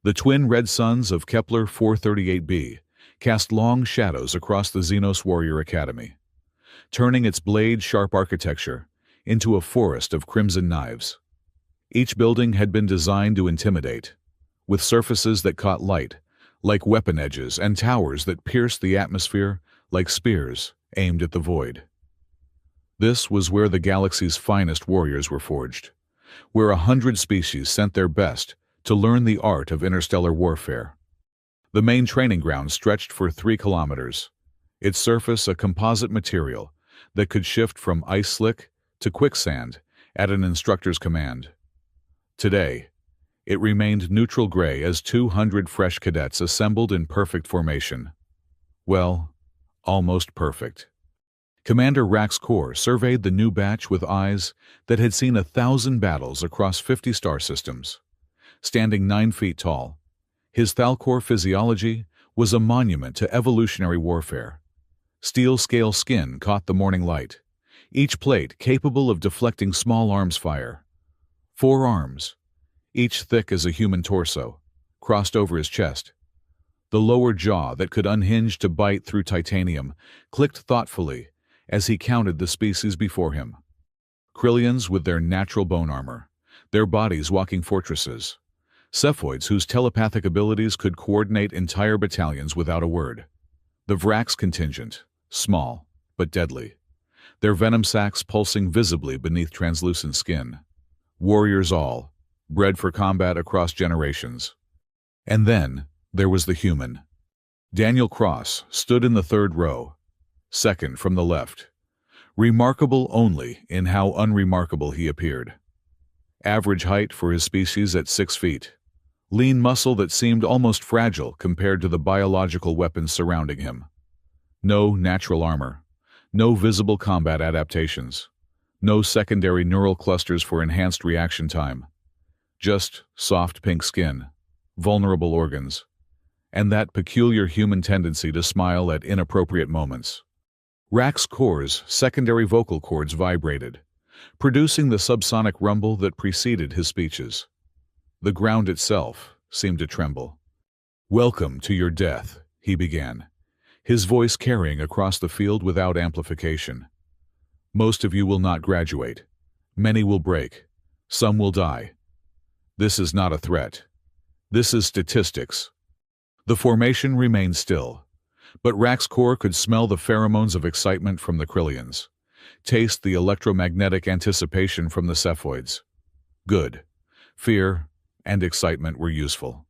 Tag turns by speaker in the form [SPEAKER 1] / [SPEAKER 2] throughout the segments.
[SPEAKER 1] The twin red suns of Kepler 438b cast long shadows across the Xenos Warrior Academy, turning its blade-sharp architecture into a forest of crimson knives. Each building had been designed to intimidate, with surfaces that caught light, like weapon edges, and towers that pierced the atmosphere like spears aimed at the void. This was where the galaxy's finest warriors were forged, where 100 species sent their best to learn the art of interstellar warfare. The main training ground stretched for 3 kilometers, its surface a composite material that could shift from ice slick to quicksand at an instructor's command. Today, it remained neutral gray as 200 fresh cadets assembled in perfect formation. Well, almost perfect. Commander Rax Kor surveyed the new batch with eyes that had seen 1,000 battles across 50 star systems. Standing 9 feet tall, his Thalcor physiology was a monument to evolutionary warfare. Steel-scale skin caught the morning light, each plate capable of deflecting small arms fire. 4 arms, each thick as a human torso, crossed over his chest. The lower jaw that could unhinge to bite through titanium clicked thoughtfully as he counted the species before him. Krillians with their natural bone armor, their bodies walking fortresses. Cephoids whose telepathic abilities could coordinate entire battalions without a word. The Vrax contingent, small but deadly, their venom sacs pulsing visibly beneath translucent skin. Warriors all, bred for combat across generations. And then there was the human. Daniel Cross stood in the 3rd row, second from the left, remarkable only in how unremarkable he appeared. Average height for his species at 6 feet. Lean muscle that seemed almost fragile compared to the biological weapons surrounding him. No natural armor, no visible combat adaptations, no secondary neural clusters for enhanced reaction time. Just soft pink skin, vulnerable organs, and that peculiar human tendency to smile at inappropriate moments. Rax Kor's secondary vocal cords vibrated, producing the subsonic rumble that preceded his speeches. The ground itself seemed to tremble. "Welcome to your death," he began, his voice carrying across the field without amplification. "Most of you will not graduate. Many will break. Some will die. This is not a threat. This is statistics." The formation remained still, but Rax Kor could smell the pheromones of excitement from the Krillians, taste the electromagnetic anticipation from the Cephoids. Good. Fear and excitement were useful.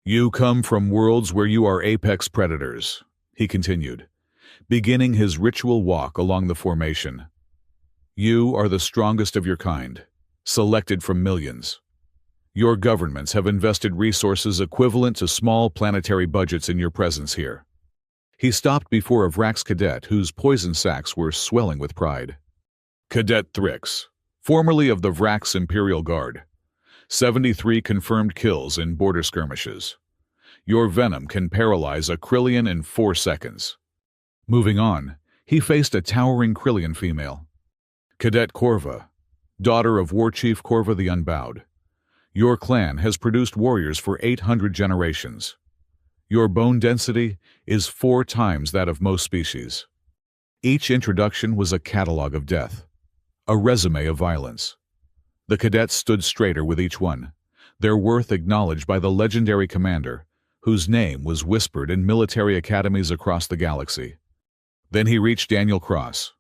[SPEAKER 1] "You come from worlds where you are apex predators," he continued, beginning his ritual walk along the formation. "You are the strongest of your kind, selected from millions. Your governments have invested resources equivalent to small planetary budgets in your presence here." He stopped before a Vrax cadet whose poison sacs were swelling with pride. "Cadet Thrix, formerly of the Vrax Imperial Guard. 73 confirmed kills in border skirmishes. Your venom can paralyze a Krillian in 4 seconds. Moving on, he faced a towering Krillian female. "Cadet Korva, daughter of War Chief Korva the Unbowed. Your clan has produced warriors for 800 generations. Your bone density is 4 times that of most species." Each introduction was a catalog of death, a resume of violence. The cadets stood straighter with each one, their worth acknowledged by the legendary commander, whose name was whispered in military academies across the galaxy. Then he reached Daniel Cross.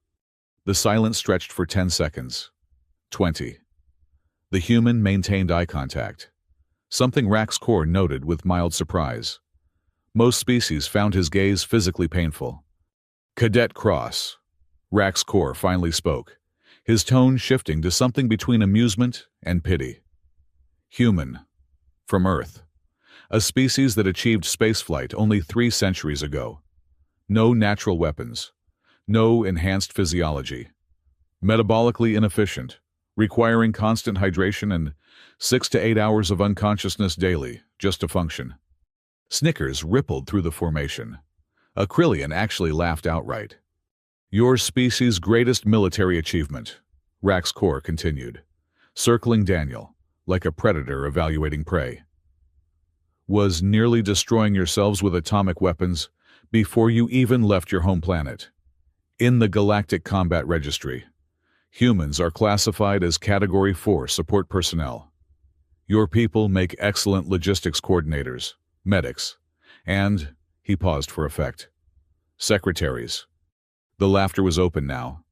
[SPEAKER 1] The silence stretched for 10 seconds. 20. The human maintained eye contact, something Rax Kor noted with mild surprise. Most species found his gaze physically painful. "Cadet Cross," Rax Kor finally spoke, his tone shifting to something between amusement and pity. "Human, from Earth, a species that achieved spaceflight only 3 centuries ago. No natural weapons, no enhanced physiology. Metabolically inefficient, requiring constant hydration and 6 to 8 hours of unconsciousness daily just to function." Snickers rippled through the formation. A Krillian actually laughed outright. "Your species' greatest military achievement," Rax Kor continued, circling Daniel, like a predator evaluating prey. was nearly destroying yourselves with atomic weapons before you even left your home planet. In the Galactic Combat Registry, humans are classified as Category 4 support personnel. Your people make excellent logistics coordinators, medics, and, he paused for effect, secretaries. The laughter was open now.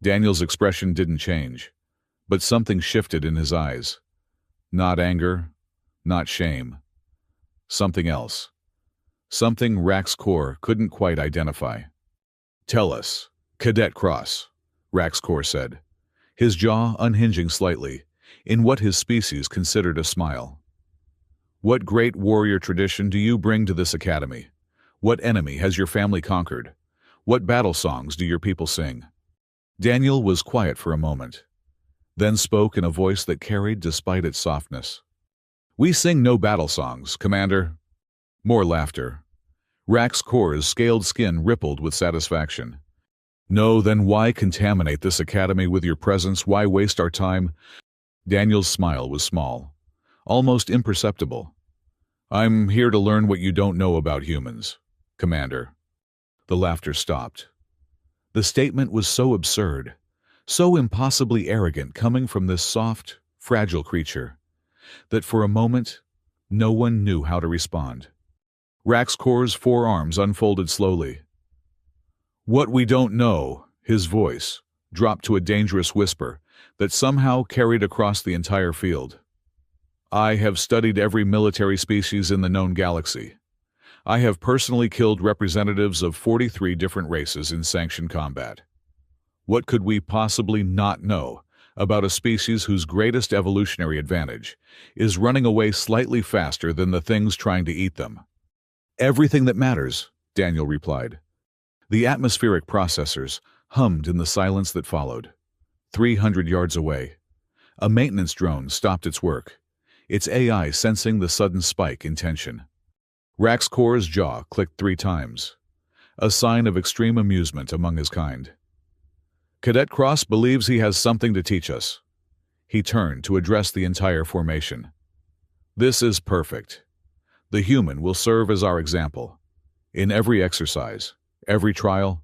[SPEAKER 1] Daniel's expression didn't change, but something shifted in his eyes. Not anger, not shame. Something else. Something Rax-Kor couldn't quite identify. "Tell us, Cadet Cross," Rax-Kor said, his jaw unhinging slightly, in what his species considered a smile. "What great warrior tradition do you bring to this academy? What enemy has your family conquered? What battle songs do your people sing?" Daniel was quiet for a moment, then spoke in a voice that carried despite its softness. "We sing no battle songs, Commander." More laughter. Rax-Kor's scaled skin rippled with satisfaction. "No, then why contaminate this academy with your presence? Why waste our time?" Daniel's smile was small, almost imperceptible. "I'm here to learn what you don't know about humans, Commander." The laughter stopped. The statement was so absurd, so impossibly arrogant coming from this soft, fragile creature, that for a moment, no one knew how to respond. Rax-Kor's forearms unfolded slowly. "What we don't know," his voice dropped to a dangerous whisper that somehow carried across the entire field. "I have studied every military species in the known galaxy. I have personally killed representatives of 43 different races in sanctioned combat. What could we possibly not know about a species whose greatest evolutionary advantage is running away slightly faster than the things trying to eat them?" "Everything that matters," Daniel replied. The atmospheric processors hummed in the silence that followed. 300 yards away, a maintenance drone stopped its work, its AI sensing the sudden spike in tension. Rax-Kor's jaw clicked 3 times, a sign of extreme amusement among his kind. "Cadet Cross believes he has something to teach us." He turned to address the entire formation. "This is perfect. The human will serve as our example. In every exercise, every trial,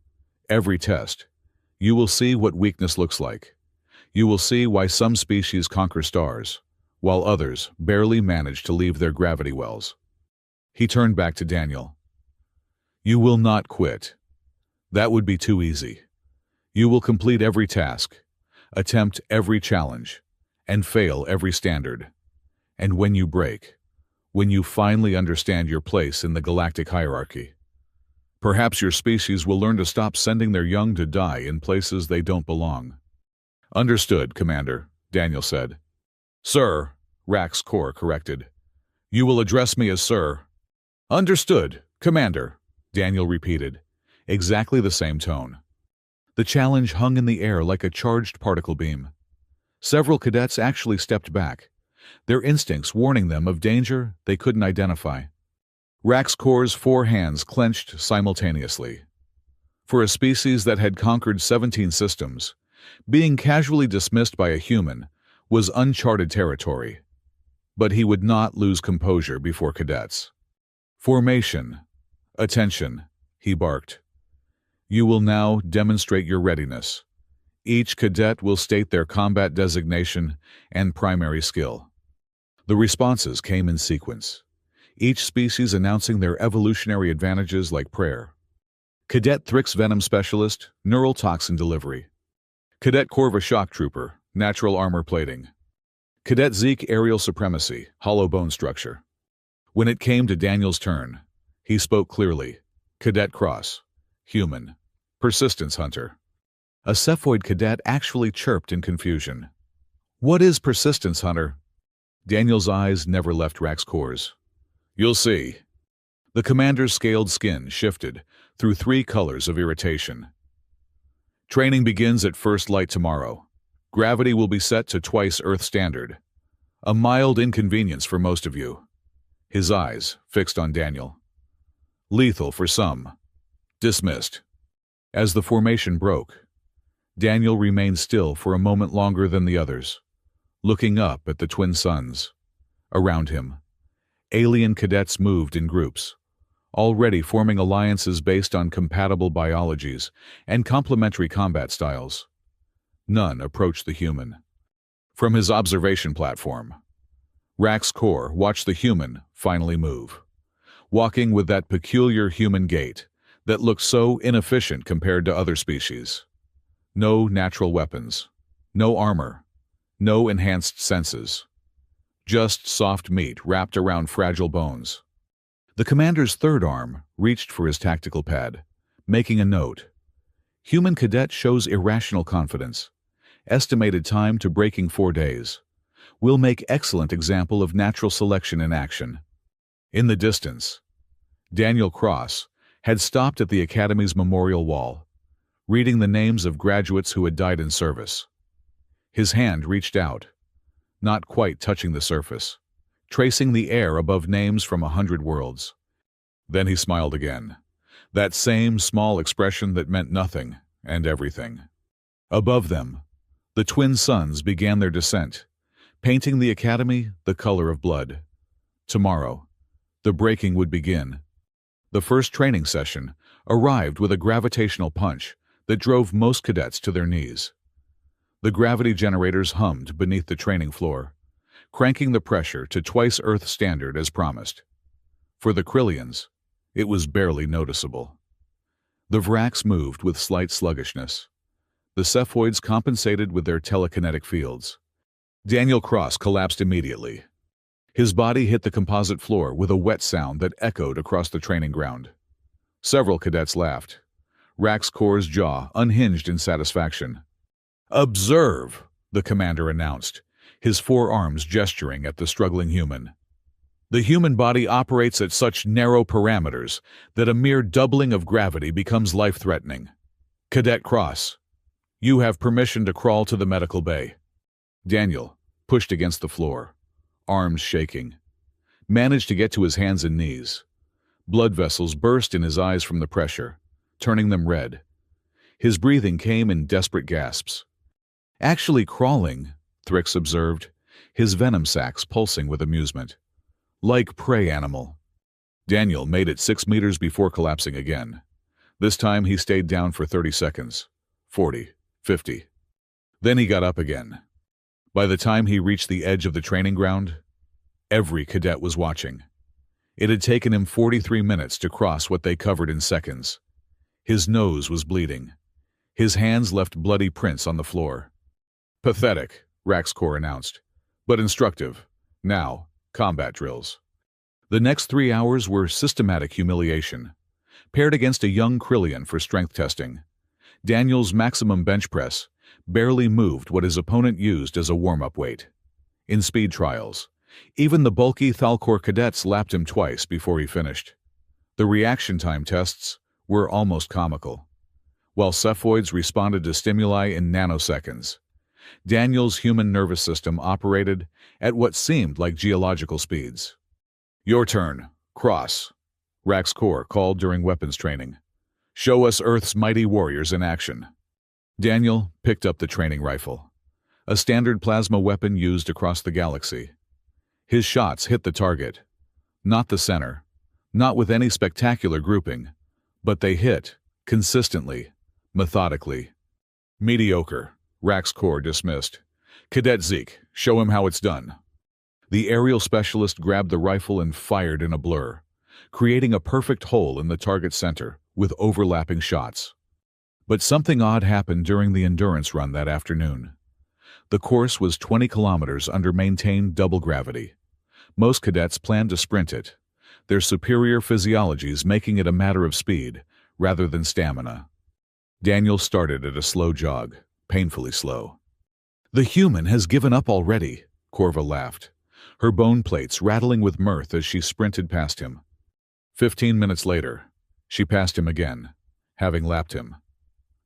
[SPEAKER 1] every test, you will see what weakness looks like. You will see why some species conquer stars, while others barely manage to leave their gravity wells." He turned back to Daniel. "You will not quit. That would be too easy. You will complete every task, attempt every challenge, and fail every standard. And when you break, when you finally understand your place in the galactic hierarchy, perhaps your species will learn to stop sending their young to die in places they don't belong." "Understood, Commander," Daniel said. "Sir," Rax-Kor corrected. "You will address me as Sir." "Understood, Commander," Daniel repeated, exactly the same tone. The challenge hung in the air like a charged particle beam. Several cadets actually stepped back, their instincts warning them of danger they couldn't identify. Rax-Kor's 4 hands clenched simultaneously. For a species that had conquered 17 systems, being casually dismissed by a human was uncharted territory. But he would not lose composure before cadets. "Formation. Attention," he barked. "You will now demonstrate your readiness. Each cadet will state their combat designation and primary skill." The responses came in sequence, each species announcing their evolutionary advantages like prayer. Cadet Thrix Venom Specialist, Neural Toxin Delivery. Cadet Corva Shock Trooper, Natural Armor Plating. Cadet Zeke Aerial Supremacy, Hollow Bone Structure. When it came to Daniel's turn, he spoke clearly. Cadet Cross, Human. Persistence Hunter. A Cephoid cadet actually chirped in confusion. "What is Persistence Hunter?" Daniel's eyes never left Rax-Kor's. "You'll see." The commander's scaled skin shifted through 3 colors of irritation. "Training begins at first light tomorrow. Gravity will be set to twice Earth standard. A mild inconvenience for most of you." His eyes fixed on Daniel. "Lethal for some. Dismissed." As the formation broke, Daniel remained still for a moment longer than the others, looking up at the twin suns. Around him, Alien cadets moved in groups, already forming alliances based on compatible biologies and complementary combat styles. None approached the human. From his observation platform, Rax Kor watched the human finally move, walking with that peculiar human gait that looked so inefficient compared to other species. No natural weapons, no armor, no enhanced senses. Just soft meat wrapped around fragile bones. The commander's third arm reached for his tactical pad, making a note. Human cadet shows irrational confidence. Estimated time to breaking 4 days. Will make excellent example of natural selection in action. In the distance, Daniel Cross had stopped at the Academy's memorial wall, reading the names of graduates who had died in service. His hand reached out, not quite touching the surface, tracing the air above names from 100 worlds. Then he smiled again, that same small expression that meant nothing and everything. Above them, the twin suns began their descent, painting the Academy the color of blood. Tomorrow, the breaking would begin. The first training session arrived with a gravitational punch that drove most cadets to their knees. The gravity generators hummed beneath the training floor, cranking the pressure to twice Earth standard as promised. For the Krillians, it was barely noticeable. The Vrax moved with slight sluggishness. The Cephoids compensated with their telekinetic fields. Daniel Cross collapsed immediately. His body hit the composite floor with a wet sound that echoed across the training ground. Several cadets laughed. Rax Kor's jaw unhinged in satisfaction. "Observe," the commander announced, his forearms gesturing at the struggling human. "The human body operates at such narrow parameters that a mere doubling of gravity becomes life-threatening. Cadet Cross, you have permission to crawl to the medical bay." Daniel, pushed against the floor, arms shaking, managed to get to his hands and knees. Blood vessels burst in his eyes from the pressure, turning them red. His breathing came in desperate gasps. "Actually crawling," Thrix observed, his venom sacs pulsing with amusement. "Like prey animal." Daniel made it 6 meters before collapsing again. This time he stayed down for 30 seconds, 40, 50. Then he got up again. By the time he reached the edge of the training ground, every cadet was watching. It had taken him 43 minutes to cross what they covered in seconds. His nose was bleeding. His hands left bloody prints on the floor. "Pathetic," Rax Kor announced, "but instructive. Now, combat drills." The next 3 hours were systematic humiliation, paired against a young Krillian for strength testing. Daniel's maximum bench press barely moved what his opponent used as a warm-up weight. In speed trials, even the bulky Thalkor cadets lapped him twice before he finished. The reaction time tests were almost comical. While Cephoids responded to stimuli in nanoseconds, Daniel's human nervous system operated at what seemed like geological speeds. "Your turn, Cross," Rax Kor called during weapons training. "Show us Earth's mighty warriors in action." Daniel picked up the training rifle, a standard plasma weapon used across the galaxy. His shots hit the target. Not the center, not with any spectacular grouping, but they hit, consistently, methodically. "Mediocre," Rax Kor dismissed. "Cadet Zeke, show him how it's done." The aerial specialist grabbed the rifle and fired in a blur, creating a perfect hole in the target center with overlapping shots. But something odd happened during the endurance run that afternoon. The course was 20 kilometers under maintained double gravity. Most cadets planned to sprint it, their superior physiologies making it a matter of speed rather than stamina. Daniel started at a slow jog, painfully slow. "The human has given up already," Corva laughed, her bone plates rattling with mirth as she sprinted past him. 15 minutes later, she passed him again, having lapped him.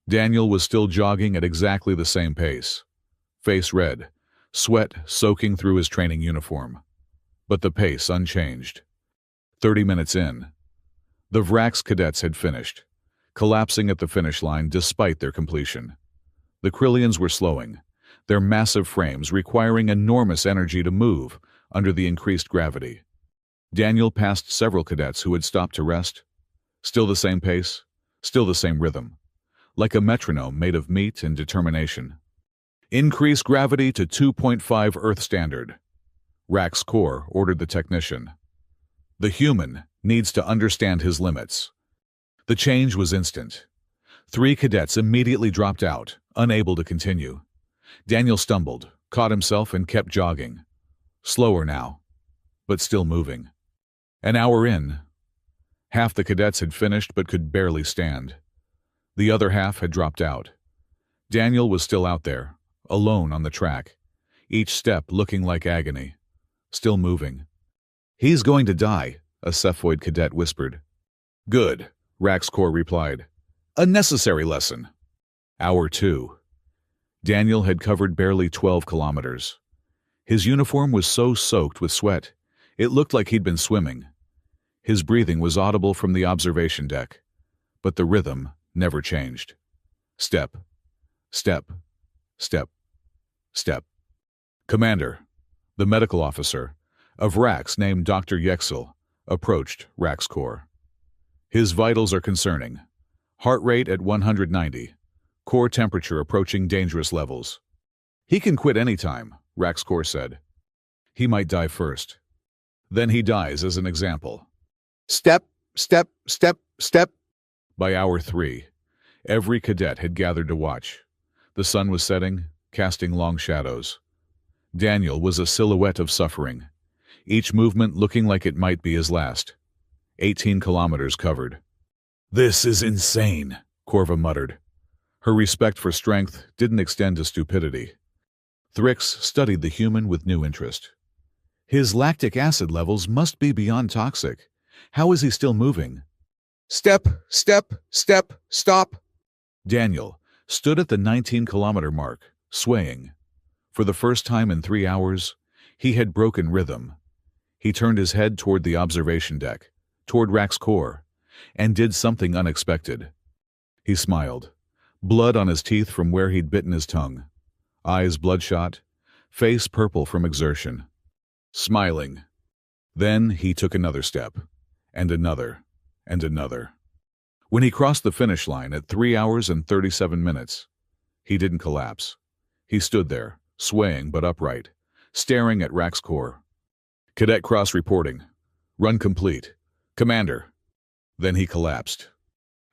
[SPEAKER 1] Daniel was still jogging at exactly the same pace, face red, sweat soaking through his training uniform. But the pace unchanged. 30 minutes in, the Vrax cadets had finished, collapsing at the finish line despite their completion. The Krillians were slowing, their massive frames requiring enormous energy to move under the increased gravity. Daniel passed several cadets who had stopped to rest. Still the same pace, still the same rhythm, like a metronome made of meat and determination. Increase gravity to 2.5 Earth standard. Rax Corps ordered the technician. The human needs to understand his limits. The change was instant. 3 cadets immediately dropped out, unable to continue. Daniel stumbled, caught himself, and kept jogging. Slower now, but still moving. An hour in, half the cadets had finished but could barely stand. The other half had dropped out. Daniel was still out there, alone on the track, each step looking like agony. Still moving. "He's going to die," a Cephoid cadet whispered. "Good," Rax Corps replied. "A necessary lesson." Hour 2. Daniel had covered barely 12 kilometers. His uniform was so soaked with sweat, it looked like he'd been swimming. His breathing was audible from the observation deck, but the rhythm never changed. Step, step, step, step. "Commander," the medical officer of Rax named Dr. Yexel approached Rax Corps. "His vitals are concerning. Heart rate at 190. Core temperature approaching dangerous levels. He can quit any time," Rax Corps said. "He might die first. Then he dies as an example." Step, step, step, step. By hour 3, every cadet had gathered to watch. The sun was setting, casting long shadows. Daniel was a silhouette of suffering, each movement looking like it might be his last. 18 kilometers covered. "This is insane," Corva muttered. Her respect for strength didn't extend to stupidity. Thrix studied the human with new interest. "His lactic acid levels must be beyond toxic. How is he still moving?" Step, step, step, stop. Daniel stood at the 19-kilometer mark, swaying. For the first time in 3 hours, he had broken rhythm. He turned his head toward the observation deck, toward Rax Corps, and did something unexpected. He smiled, blood on his teeth from where he'd bitten his tongue, eyes bloodshot, face purple from exertion. Smiling. Then he took another step, and another, and another. When he crossed the finish line at 3 hours and 37 minutes, he didn't collapse. He stood there, swaying but upright, staring at Rax Corps. "Cadet Cross reporting. Run complete. Commander." Then he collapsed.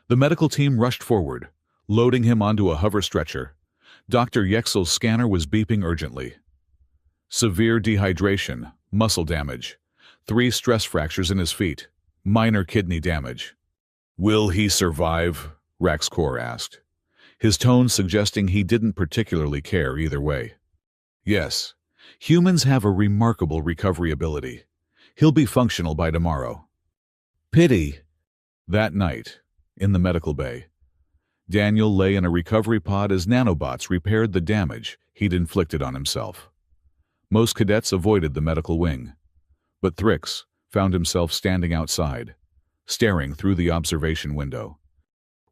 [SPEAKER 1] The medical team rushed forward, loading him onto a hover stretcher. Dr. Yexel's scanner was beeping urgently. Severe dehydration, muscle damage, 3 stress fractures in his feet, minor kidney damage. "Will he survive?" Rax Corps asked, his tone suggesting he didn't particularly care either way. "Yes, humans have a remarkable recovery ability. He'll be functional by tomorrow." "Pity." That night, in the medical bay, Daniel lay in a recovery pod as nanobots repaired the damage he'd inflicted on himself. Most cadets avoided the medical wing, but Thrix found himself standing outside, staring through the observation window.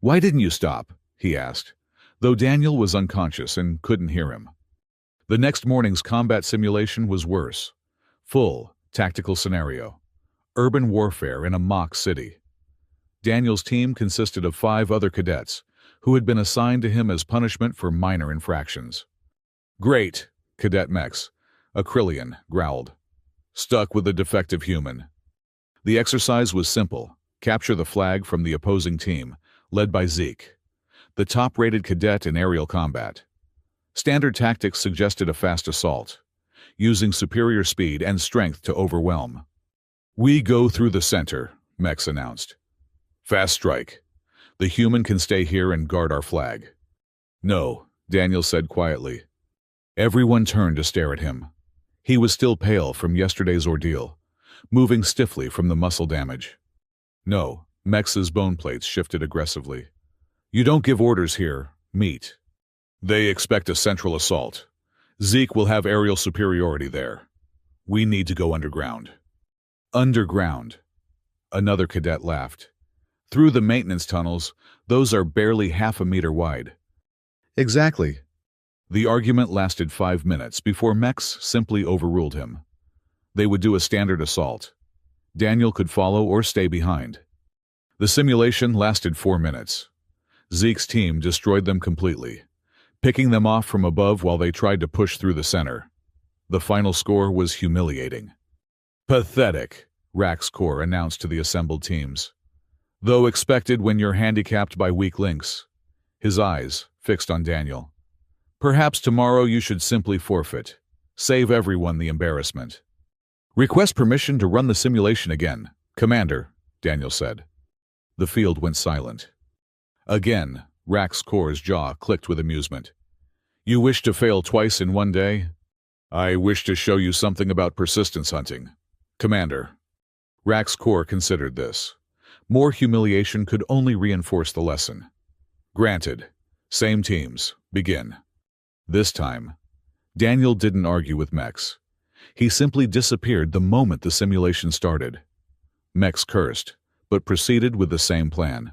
[SPEAKER 1] "Why didn't you stop?" he asked, though Daniel was unconscious and couldn't hear him. The next morning's combat simulation was worse. Full, tactical scenario. Urban warfare in a mock city. Daniel's team consisted of 5 other cadets, who had been assigned to him as punishment for minor infractions. "Great," Cadet Mex, Acrylian, growled. "Stuck with a defective human." The exercise was simple. Capture the flag from the opposing team, led by Zeke, the top-rated cadet in aerial combat. Standard tactics suggested a fast assault, using superior speed and strength to overwhelm. "We go through the center," Mex announced. "Fast strike. The human can stay here and guard our flag." "No," Daniel said quietly. Everyone turned to stare at him. He was still pale from yesterday's ordeal, moving stiffly from the muscle damage. "No," Mex's bone plates shifted aggressively. "You don't give orders here, meat. They expect a central assault. Zeke will have aerial superiority there. We need to go underground." "Underground?" Another cadet laughed. "Through the maintenance tunnels, those are barely half a meter wide." "Exactly." The argument lasted 5 minutes before Mex simply overruled him. They would do a standard assault. Daniel could follow or stay behind. The simulation lasted 4 minutes. Zeke's team destroyed them completely, picking them off from above while they tried to push through the center. The final score was humiliating. "Pathetic," Rax Core announced to the assembled teams. "Though expected when you're handicapped by weak links." His eyes fixed on Daniel. "Perhaps tomorrow you should simply forfeit. Save everyone the embarrassment." "Request permission to run the simulation again, Commander," Daniel said. The field went silent. Again, Rax Core's jaw clicked with amusement. "You wish to fail twice in one day? I wish to show you something about persistence hunting, Commander." Rax Core considered this. More humiliation could only reinforce the lesson. "Granted. Same teams. Begin." This time, Daniel didn't argue with Mex. He simply disappeared the moment the simulation started. Mex cursed, but proceeded with the same plan.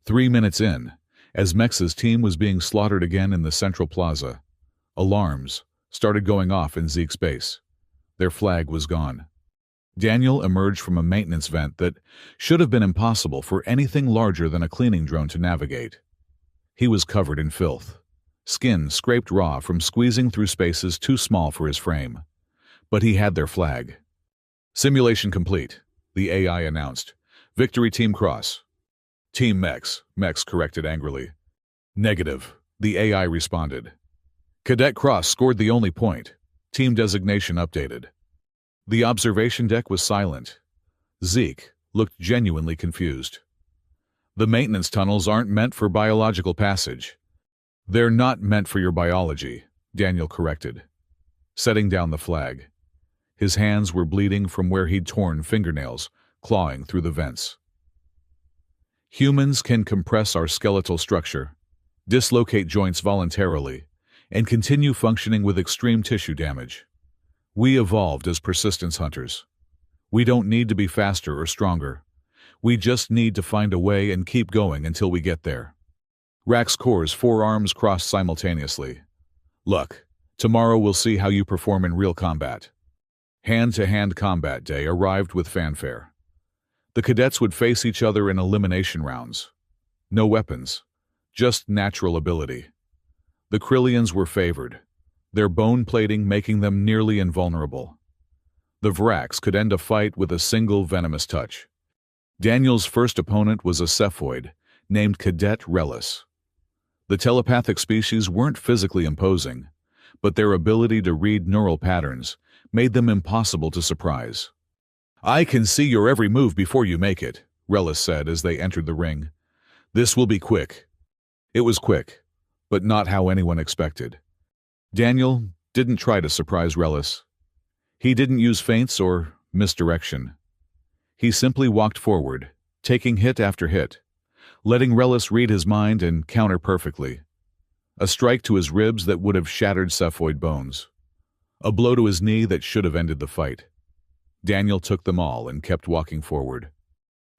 [SPEAKER 1] 3 minutes in, as Mex's team was being slaughtered again in the central plaza, alarms started going off in Zeke's base. Their flag was gone. Daniel emerged from a maintenance vent that should have been impossible for anything larger than a cleaning drone to navigate. He was covered in filth, skin scraped raw from squeezing through spaces too small for his frame. But he had their flag. "Simulation complete," the AI announced. "Victory Team Cross." "Team Mex," Mex corrected angrily. "Negative," the AI responded. "Cadet Cross scored the only point. Team designation updated." The observation deck was silent. Zeke looked genuinely confused. "The maintenance tunnels aren't meant for biological passage." "They're not meant for your biology," Daniel corrected, setting down the flag. His hands were bleeding from where he'd torn fingernails, clawing through the vents. "Humans can compress our skeletal structure, dislocate joints voluntarily, and continue functioning with extreme tissue damage. We evolved as persistence hunters. We don't need to be faster or stronger. We just need to find a way and keep going until we get there." Rax Core's forearms crossed simultaneously. "Look, tomorrow we'll see how you perform in real combat." Hand-to-hand combat day arrived with fanfare. The cadets would face each other in elimination rounds. No weapons, just natural ability. The Krillians were favored, their bone plating making them nearly invulnerable. The Vrax could end a fight with a single venomous touch. Daniel's first opponent was a Cephoid named Cadet Relis. The telepathic species weren't physically imposing, but their ability to read neural patterns made them impossible to surprise. "I can see your every move before you make it," Relis said as they entered the ring. "This will be quick." It was quick, but not how anyone expected. Daniel didn't try to surprise Relis. He didn't use feints or misdirection. He simply walked forward, taking hit after hit, letting Relis read his mind and counter perfectly. A strike to his ribs that would have shattered Cephoid bones. A blow to his knee that should have ended the fight. Daniel took them all and kept walking forward.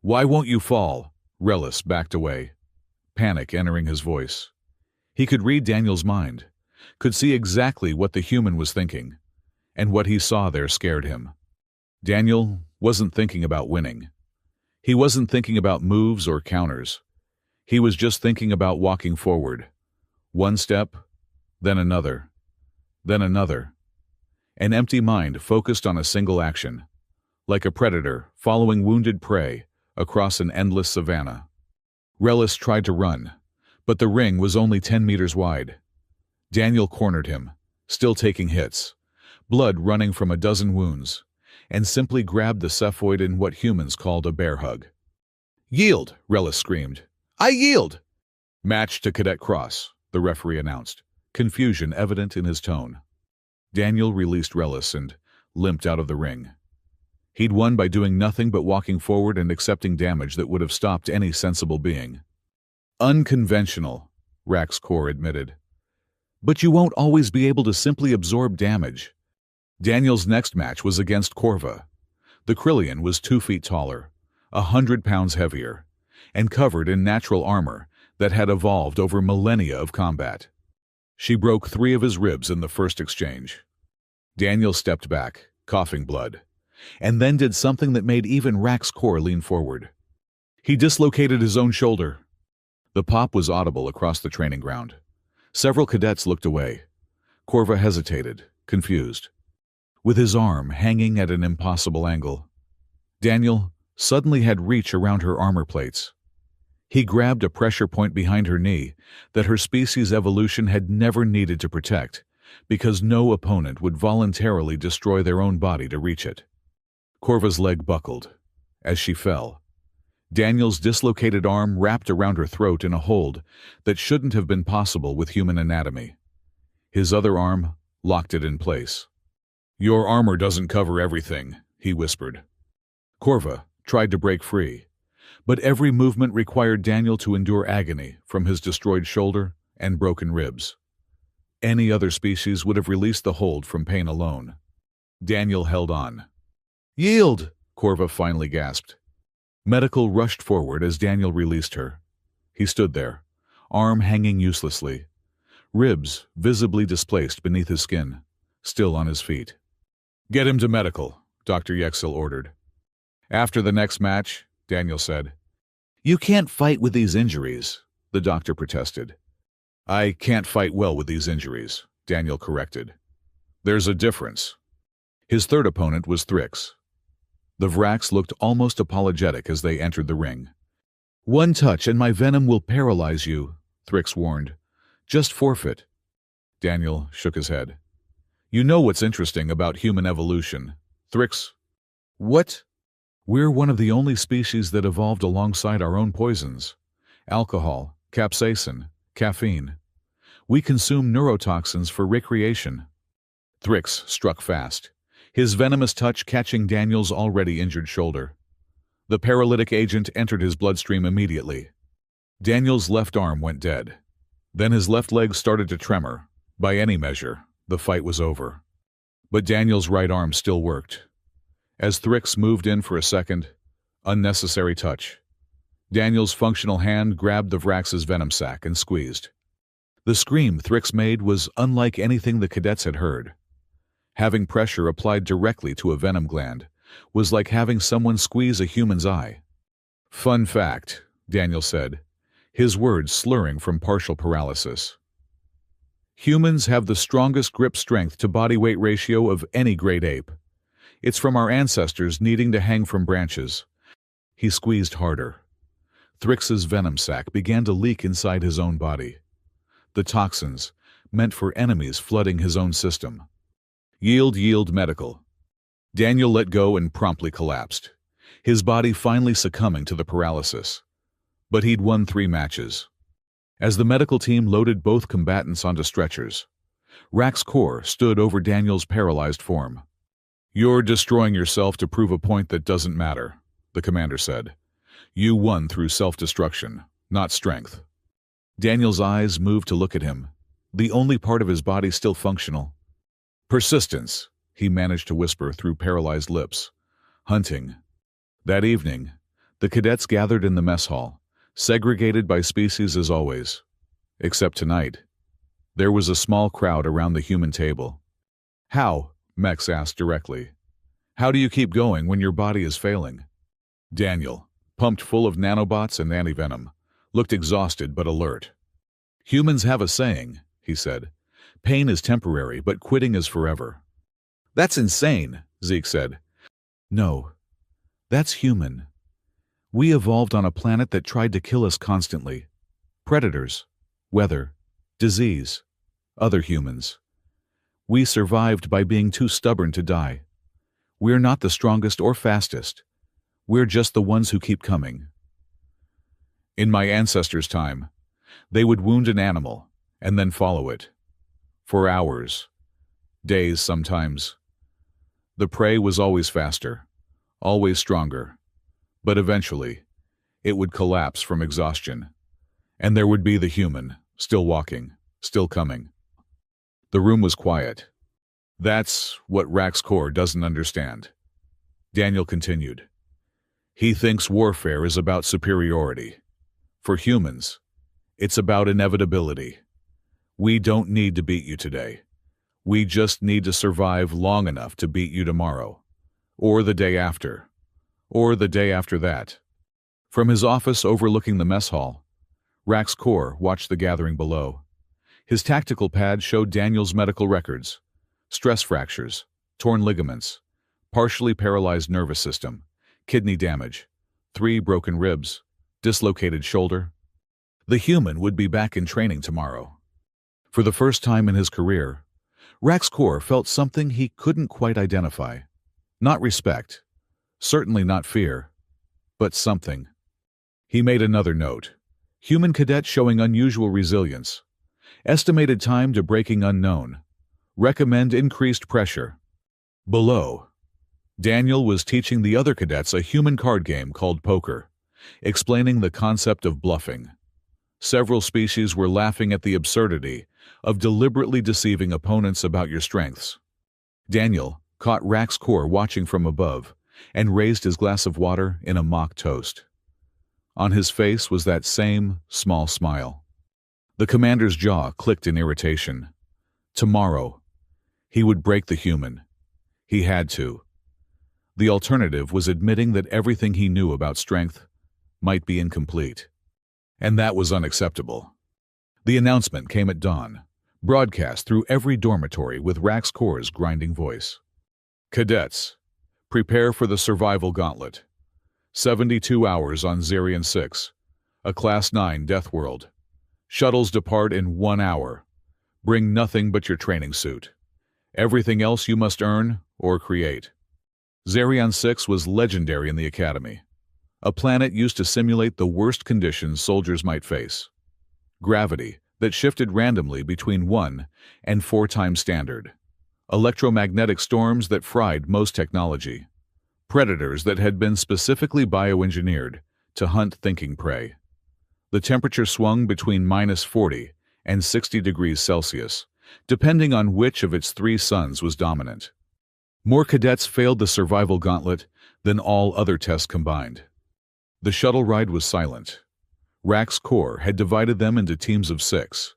[SPEAKER 1] "Why won't you fall?" Relis backed away, panic entering his voice. He could read Daniel's mind, could see exactly what the human was thinking, and what he saw there scared him. Daniel wasn't thinking about winning. He wasn't thinking about moves or counters. He was just thinking about walking forward. One step, then another, then another. An empty mind focused on a single action, like a predator following wounded prey across an endless savanna. Relis tried to run, but the ring was only 10 meters wide. Daniel cornered him, still taking hits, blood running from a dozen wounds, and simply grabbed the Cephoid in what humans called a bear hug. "Yield!" Relis screamed. "I yield!" "Match to Cadet Cross," the referee announced, confusion evident in his tone. Daniel released Relis and limped out of the ring. He'd won by doing nothing but walking forward and accepting damage that would have stopped any sensible being. "Unconventional," Rax Core admitted. "But you won't always be able to simply absorb damage." Daniel's next match was against Corva. The Krillian was 2 feet taller, 100 pounds heavier, and covered in natural armor that had evolved over millennia of combat. She broke 3 of his ribs in the first exchange. Daniel stepped back, coughing blood, and then did something that made even Rax-Kor lean forward. He dislocated his own shoulder. The pop was audible across the training ground. Several cadets looked away. Korva hesitated, confused, with his arm hanging at an impossible angle. Daniel suddenly had reach around her armor plates. He grabbed a pressure point behind her knee that her species' evolution had never needed to protect, because no opponent would voluntarily destroy their own body to reach it. Korva's leg buckled as she fell. Daniel's dislocated arm wrapped around her throat in a hold that shouldn't have been possible with human anatomy. His other arm locked it in place. "Your armor doesn't cover everything," he whispered. Korva tried to break free, but every movement required Daniel to endure agony from his destroyed shoulder and broken ribs. Any other species would have released the hold from pain alone. Daniel held on. "Yield!" Korva finally gasped. Medical rushed forward as Daniel released her. He stood there, arm hanging uselessly, ribs visibly displaced beneath his skin, still on his feet. "Get him to medical," Dr. Yexel ordered. "After the next match," Daniel said. "You can't fight with these injuries," the doctor protested. "I can't fight well with these injuries," Daniel corrected. "There's a difference." His third opponent was Thrix. The Vrax looked almost apologetic as they entered the ring. "One touch and my venom will paralyze you," Thrix warned. "Just forfeit." Daniel shook his head. "You know what's interesting about human evolution, Thrix?" "What?" "We're one of the only species that evolved alongside our own poisons. Alcohol, capsaicin, caffeine. We consume neurotoxins for recreation." Thrix struck fast, his venomous touch catching Daniel's already injured shoulder. The paralytic agent entered his bloodstream immediately. Daniel's left arm went dead. Then his left leg started to tremor. By any measure, the fight was over. But Daniel's right arm still worked. As Thrix moved in for a second, unnecessary touch, Daniel's functional hand grabbed the Vrax's venom sac and squeezed. The scream Thrix made was unlike anything the cadets had heard. Having pressure applied directly to a venom gland was like having someone squeeze a human's eye. "Fun fact," Daniel said, his words slurring from partial paralysis. "Humans have the strongest grip strength to body weight ratio of any great ape. It's from our ancestors needing to hang from branches." He squeezed harder. Thrix's venom sac began to leak inside his own body. The toxins, meant for enemies flooding his own system. Yield medical." Daniel let go and promptly collapsed, his body finally succumbing to the paralysis. But he'd won 3 matches. As the medical team loaded both combatants onto stretchers, Rax-Kor stood over Daniel's paralyzed form. "You're destroying yourself to prove a point that doesn't matter," the commander said. "You won through self-destruction, not strength." Daniel's eyes moved to look at him, the only part of his body still functional. "Persistence," he managed to whisper through paralyzed lips. "Hunting." That evening, the cadets gathered in the mess hall, segregated by species as always. Except tonight, there was a small crowd around the human table. "How?" Mex asked directly. "How do you keep going when your body is failing?" Daniel, pumped full of nanobots and antivenom, looked exhausted but alert. "Humans have a saying," he said. "Pain is temporary, but quitting is forever." "That's insane," Zeke said. "No, that's human. We evolved on a planet that tried to kill us constantly. Predators, weather, disease, other humans. We survived by being too stubborn to die. We're not the strongest or fastest. We're just the ones who keep coming." In my ancestors' time, they would wound an animal and then follow it. For hours, days sometimes. The prey was always faster, always stronger, but eventually, it would collapse from exhaustion, and there would be the human, still walking, still coming. The room was quiet. "That's what Rax-Kor doesn't understand," Daniel continued. "He thinks warfare is about superiority. For humans, it's about inevitability. We don't need to beat you today. We just need to survive long enough to beat you tomorrow. Or the day after. Or the day after that. From his office overlooking the mess hall, Rax Kor watched the gathering below. His tactical pad showed Daniel's medical records: stress fractures, torn ligaments, partially paralyzed nervous system, kidney damage, 3 broken ribs, dislocated shoulder. The human would be back in training tomorrow. For the first time in his career, Rax Kor felt something he couldn't quite identify. Not respect, certainly not fear, but something. He made another note. Human cadet showing unusual resilience. Estimated time to breaking unknown. Recommend increased pressure. Below, Daniel was teaching the other cadets a human card game called poker, explaining the concept of bluffing. Several species were laughing at the absurdity of deliberately deceiving opponents about your strengths. Daniel caught Rax Kor watching from above and raised his glass of water in a mock toast. On his face was that same small smile. The commander's jaw clicked in irritation. Tomorrow, he would break the human. He had to. The alternative was admitting that everything he knew about strength might be incomplete. And that was unacceptable. The announcement came at dawn, broadcast through every dormitory with Rax Kor's grinding voice. Cadets, prepare for the survival gauntlet. 72 hours on Zarian 6, a Class 9 death world. Shuttles depart in 1 hour. Bring nothing but your training suit. Everything else you must earn or create. Zarian 6 was legendary in the Academy. A planet used to simulate the worst conditions soldiers might face. Gravity that shifted randomly between 1 and 4 times standard. Electromagnetic storms that fried most technology. Predators that had been specifically bioengineered to hunt thinking prey. The temperature swung between -40 and 60 degrees Celsius, depending on which of its 3 suns was dominant. More cadets failed the survival gauntlet than all other tests combined. The shuttle ride was silent. Rax Kor had divided them into teams of 6,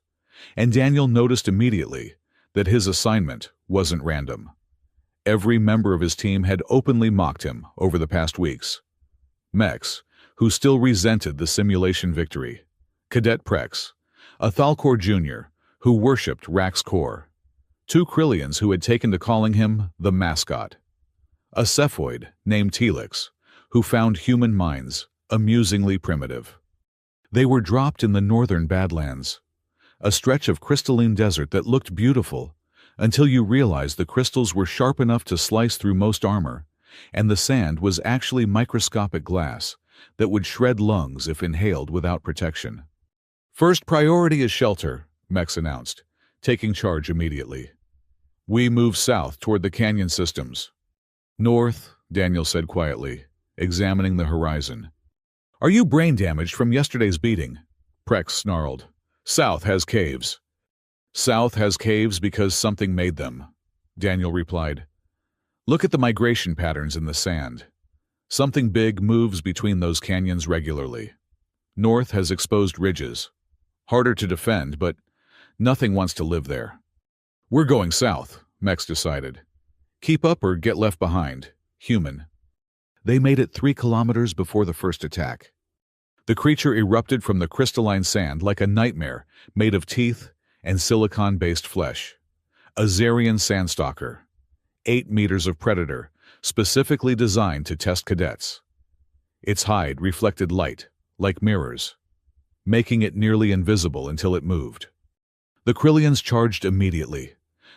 [SPEAKER 1] and Daniel noticed immediately that his assignment wasn't random. Every member of his team had openly mocked him over the past weeks. Mex, who still resented the simulation victory. Cadet Prex, a Thalkor Jr., who worshipped Rax Kor. 2 Krillians who had taken to calling him the mascot. A Cephoid named Telix, who found human minds amusingly primitive. They were dropped in the northern Badlands, a stretch of crystalline desert that looked beautiful until you realized the crystals were sharp enough to slice through most armor, and the sand was actually microscopic glass that would shred lungs if inhaled without protection. First priority is shelter, Mex announced, taking charge immediately. We move south toward the canyon systems. North, Daniel said quietly, examining the horizon. Are you brain damaged from yesterday's beating? Prex snarled. South has caves. South has caves because something made them, Daniel replied. Look at the migration patterns in the sand. Something big moves between those canyons regularly. North has exposed ridges. Harder to defend, but nothing wants to live there. We're going south, Mex decided. Keep up or get left behind. Human. They made it 3 kilometers before the first attack. The creature erupted from the crystalline sand like a nightmare made of teeth and silicon-based flesh. A Zarian Sandstalker. 8 meters of predator, specifically designed to test cadets. Its hide reflected light, like mirrors, making it nearly invisible until it moved. The Krillians charged immediately,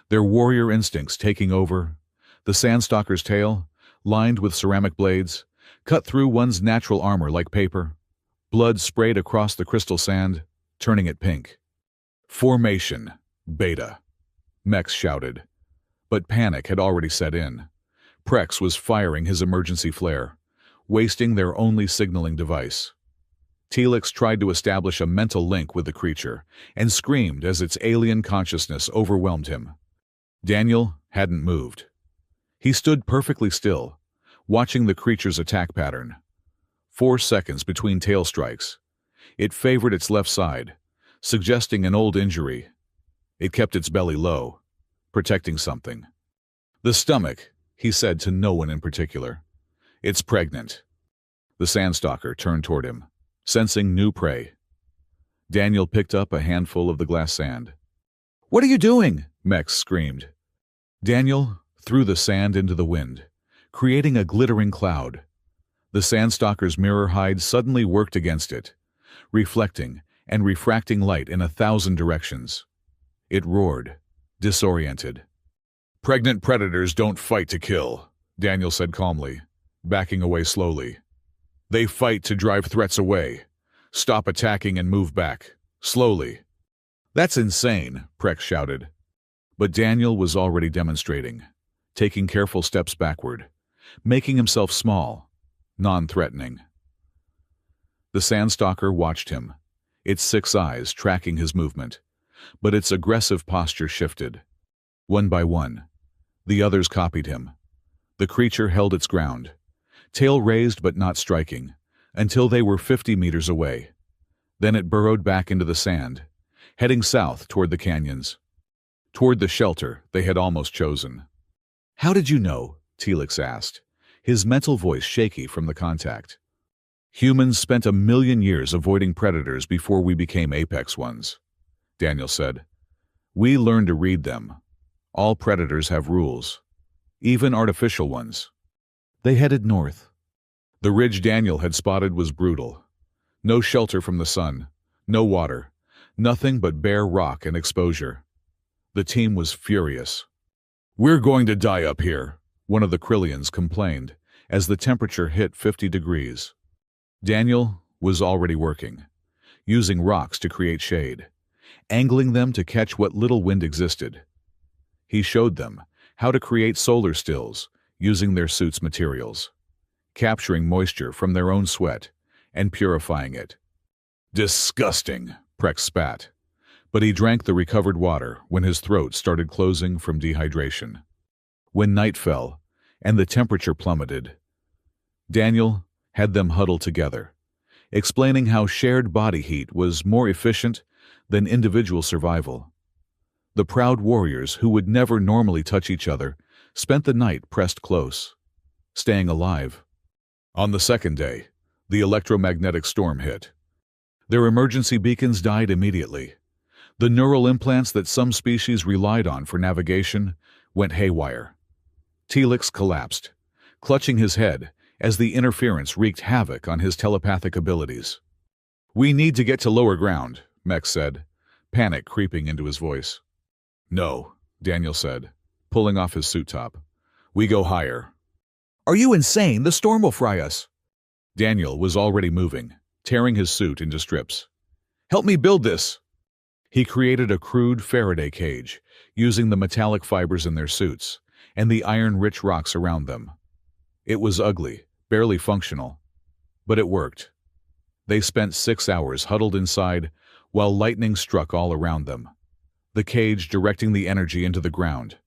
[SPEAKER 1] their warrior instincts taking over. The Sandstalker's tail, lined with ceramic blades, cut through one's natural armor like paper. Blood sprayed across the crystal sand, turning it pink. Formation, Beta, Mex shouted. But panic had already set in. Prex was firing his emergency flare, wasting their only signaling device. Telix tried to establish a mental link with the creature and screamed as its alien consciousness overwhelmed him. Daniel hadn't moved. He stood perfectly still, watching the creature's attack pattern. 4 seconds between tail strikes. It favored its left side, suggesting an old injury. It kept its belly low, protecting something. The stomach, he said to no one in particular. It's pregnant. The Sandstalker turned toward him, sensing new prey. Daniel picked up a handful of the glass sand. "What are you doing?" Mex screamed. Daniel threw the sand into the wind, creating a glittering cloud. The Sandstalker's mirror hide suddenly worked against it, reflecting and refracting light in 1,000 directions. It roared, disoriented. "Pregnant predators don't fight to kill," Daniel said calmly, backing away slowly. "They fight to drive threats away. Stop attacking and move back, slowly." "That's insane," Prex shouted. But Daniel was already demonstrating, taking careful steps backward, making himself small, non-threatening. The Sandstalker watched him, its 6 eyes tracking his movement, but its aggressive posture shifted. One by one, the others copied him. The creature held its ground, tail raised but not striking, until they were 50 meters away. Then it burrowed back into the sand, heading south toward the canyons, toward the shelter they had almost chosen. "How did you know?" Telix asked, his mental voice shaky from the contact. "Humans spent 1,000,000 years avoiding predators before we became apex ones," Daniel said. "We learned to read them. All predators have rules, even artificial ones." They headed north. The ridge Daniel had spotted was brutal. No shelter from the sun, no water, nothing but bare rock and exposure. The team was furious. "We're going to die up here," one of the Krillians complained, as the temperature hit 50 degrees. Daniel was already working, using rocks to create shade, angling them to catch what little wind existed. He showed them how to create solar stills using their suit's materials, capturing moisture from their own sweat and purifying it. "Disgusting," Prex spat, but he drank the recovered water when his throat started closing from dehydration. When night fell and the temperature plummeted, Daniel had them huddle together, explaining how shared body heat was more efficient than individual survival. The proud warriors who would never normally touch each other spent the night pressed close, staying alive. On the second day, the electromagnetic storm hit. Their emergency beacons died immediately. The neural implants that some species relied on for navigation went haywire. Telix collapsed, clutching his head as the interference wreaked havoc on his telepathic abilities. "We need to get to lower ground," Mex said, panic creeping into his voice. "No," Daniel said, pulling off his suit top. "We go higher." "Are you insane? The storm will fry us." Daniel was already moving, tearing his suit into strips. "Help me build this." He created a crude Faraday cage, using the metallic fibers in their suits and the iron-rich rocks around them. It was ugly, barely functional, but it worked. They spent 6 hours huddled inside while lightning struck all around them, the cage directing the energy into the ground.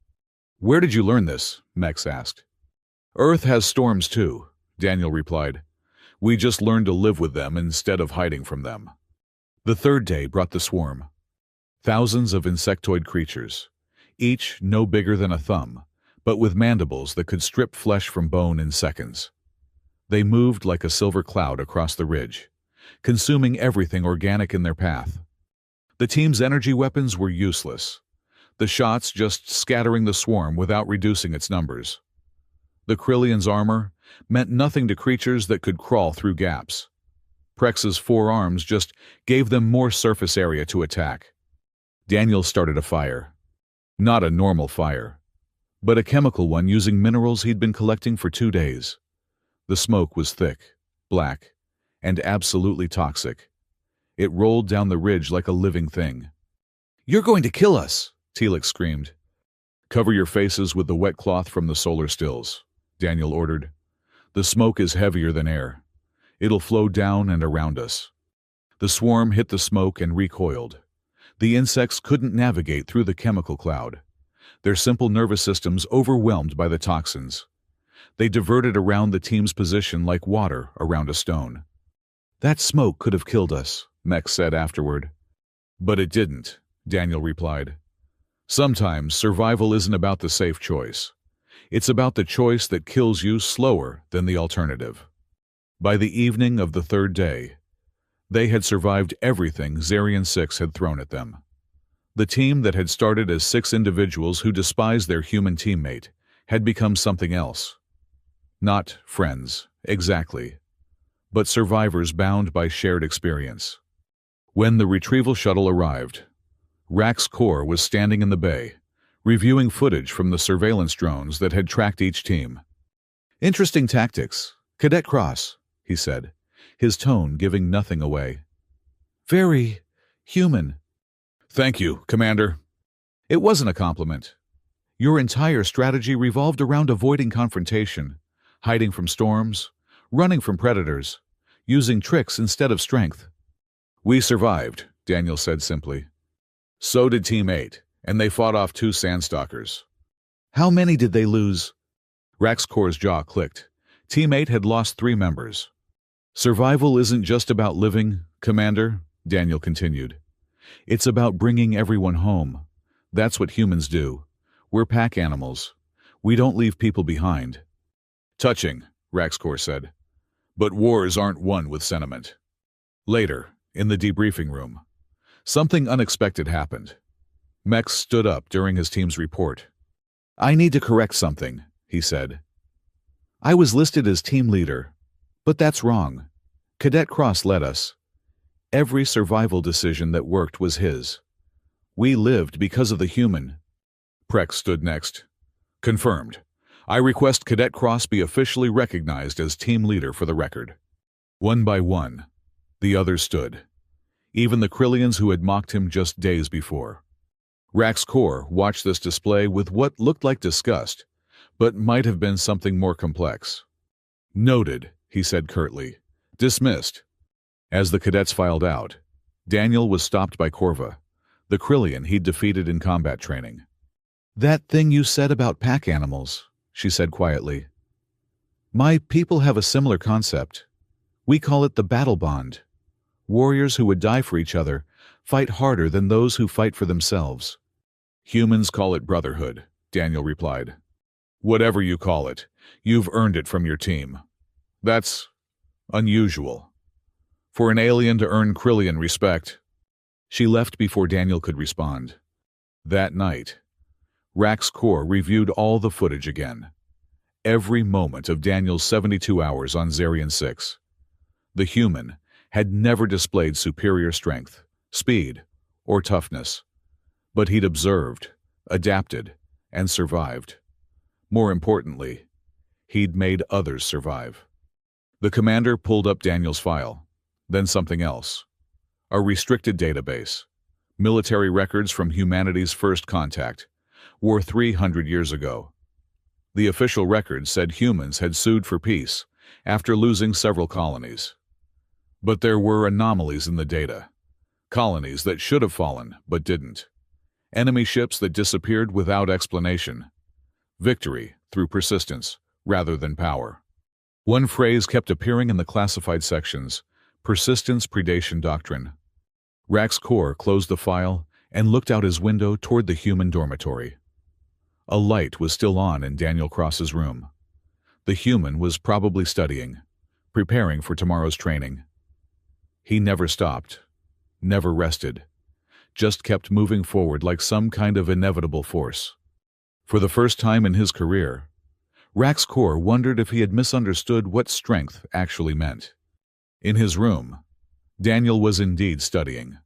[SPEAKER 1] "Where did you learn this?" Mex asked. "Earth has storms too," Daniel replied. "We just learned to live with them instead of hiding from them." The third day brought the swarm. Thousands of insectoid creatures, each no bigger than a thumb, but with mandibles that could strip flesh from bone in seconds. They moved like a silver cloud across the ridge, consuming everything organic in their path. The team's energy weapons were useless, the shots just scattering the swarm without reducing its numbers. The Krillians' armor meant nothing to creatures that could crawl through gaps. Prex's 4 arms just gave them more surface area to attack. Daniel started a fire. Not a normal fire, but a chemical one using minerals he'd been collecting for 2 days. The smoke was thick, black, and absolutely toxic. It rolled down the ridge like a living thing. "You're going to kill us!" Telix screamed. "Cover your faces with the wet cloth from the solar stills," Daniel ordered. "The smoke is heavier than air. It'll flow down and around us." The swarm hit the smoke and recoiled. The insects couldn't navigate through the chemical cloud, their simple nervous systems overwhelmed by the toxins. They diverted around the team's position like water around a stone. "That smoke could have killed us," Mex said afterward. "But it didn't," Daniel replied. "Sometimes survival isn't about the safe choice. It's about the choice that kills you slower than the alternative. By the evening of the third day, they had survived everything Zarian 6 had thrown at them. The team that had started as 6 individuals who despised their human teammate had become something else. Not friends, exactly, but survivors bound by shared experience. When the retrieval shuttle arrived, Rax Core was standing in the bay, reviewing footage from the surveillance drones that had tracked each team. "Interesting tactics, Cadet Cross," he said, his tone giving nothing away. "Very human." "Thank you, Commander." It wasn't a compliment. Your entire strategy revolved around avoiding confrontation, hiding from storms, running from predators, using tricks instead of strength. "We survived," Daniel said simply. "So did Team 8, and they fought off 2 Sandstalkers." "How many did they lose?" Rax Core's jaw clicked. Team 8 had lost 3 members. "Survival isn't just about living, Commander," Daniel continued. "It's about bringing everyone home. That's what humans do. We're pack animals. We don't leave people behind." "Touching," Rax Core said. "But wars aren't won with sentiment." Later, in the debriefing room, something unexpected happened. Mex stood up during his team's report. "I need to correct something," he said. "I was listed as team leader, but that's wrong. Cadet Cross led us. Every survival decision that worked was his. We lived because of the human." Prex stood next. "Confirmed. I request Cadet Cross be officially recognized as team leader for the record." One by one, the others stood, even the Krillians who had mocked him just days before. Rax Core watched this display with what looked like disgust, but might have been something more complex. "Noted," he said curtly. "Dismissed." As the cadets filed out, Daniel was stopped by Corva, the Krillian he'd defeated in combat training. "That thing you said about pack animals," she said quietly. "My people have a similar concept. We call it the battle bond. Warriors who would die for each other fight harder than those who fight for themselves." "Humans call it brotherhood," Daniel replied. "Whatever you call it, you've earned it from your team. That's unusual. For an alien to earn Krillian respect." She left before Daniel could respond. That night, Rax Core reviewed all the footage again. Every moment of Daniel's 72 hours on Zarian 6. The human had never displayed superior strength, speed, or toughness. But he'd observed, adapted, and survived. More importantly, he'd made others survive. The commander pulled up Daniel's file, then something else. A restricted database. Military records from humanity's first contact, war 300 years ago. The official record said humans had sued for peace after losing several colonies. But there were anomalies in the data. Colonies that should have fallen, but didn't. Enemy ships that disappeared without explanation. Victory through persistence, rather than power. One phrase kept appearing in the classified sections: persistence predation doctrine. Rax Core closed the file and looked out his window toward the human dormitory. A light was still on in Daniel Cross's room. The human was probably studying, preparing for tomorrow's training. He never stopped, never rested, just kept moving forward like some kind of inevitable force. For the first time in his career, Rax Core wondered if he had misunderstood what strength actually meant. In his room, Daniel was indeed studying,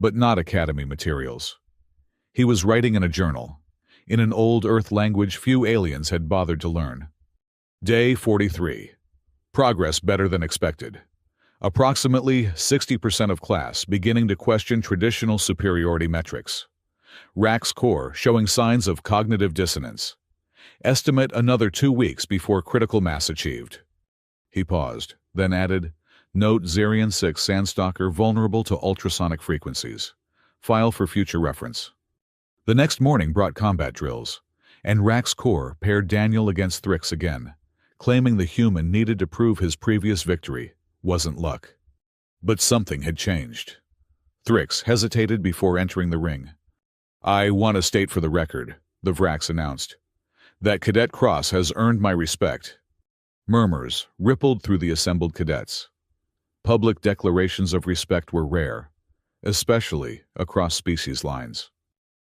[SPEAKER 1] but not Academy materials. He was writing in a journal, in an old Earth language few aliens had bothered to learn. Day 43. Progress better than expected. Approximately 60% of class beginning to question traditional superiority metrics. Rax Core showing signs of cognitive dissonance. Estimate another 2 weeks before critical mass achieved. He paused, then added, Note Zarian 6 Sandstalker vulnerable to ultrasonic frequencies. File for future reference. The next morning brought combat drills, and Rax Core paired Daniel against Thrix again, claiming the human needed to prove his previous victory wasn't luck. But something had changed. Thrix hesitated before entering the ring. I want to state for the record, the Vrax announced. That cadet cross has earned my respect. Murmurs rippled through the assembled cadets. Public declarations of respect were rare, especially across species lines.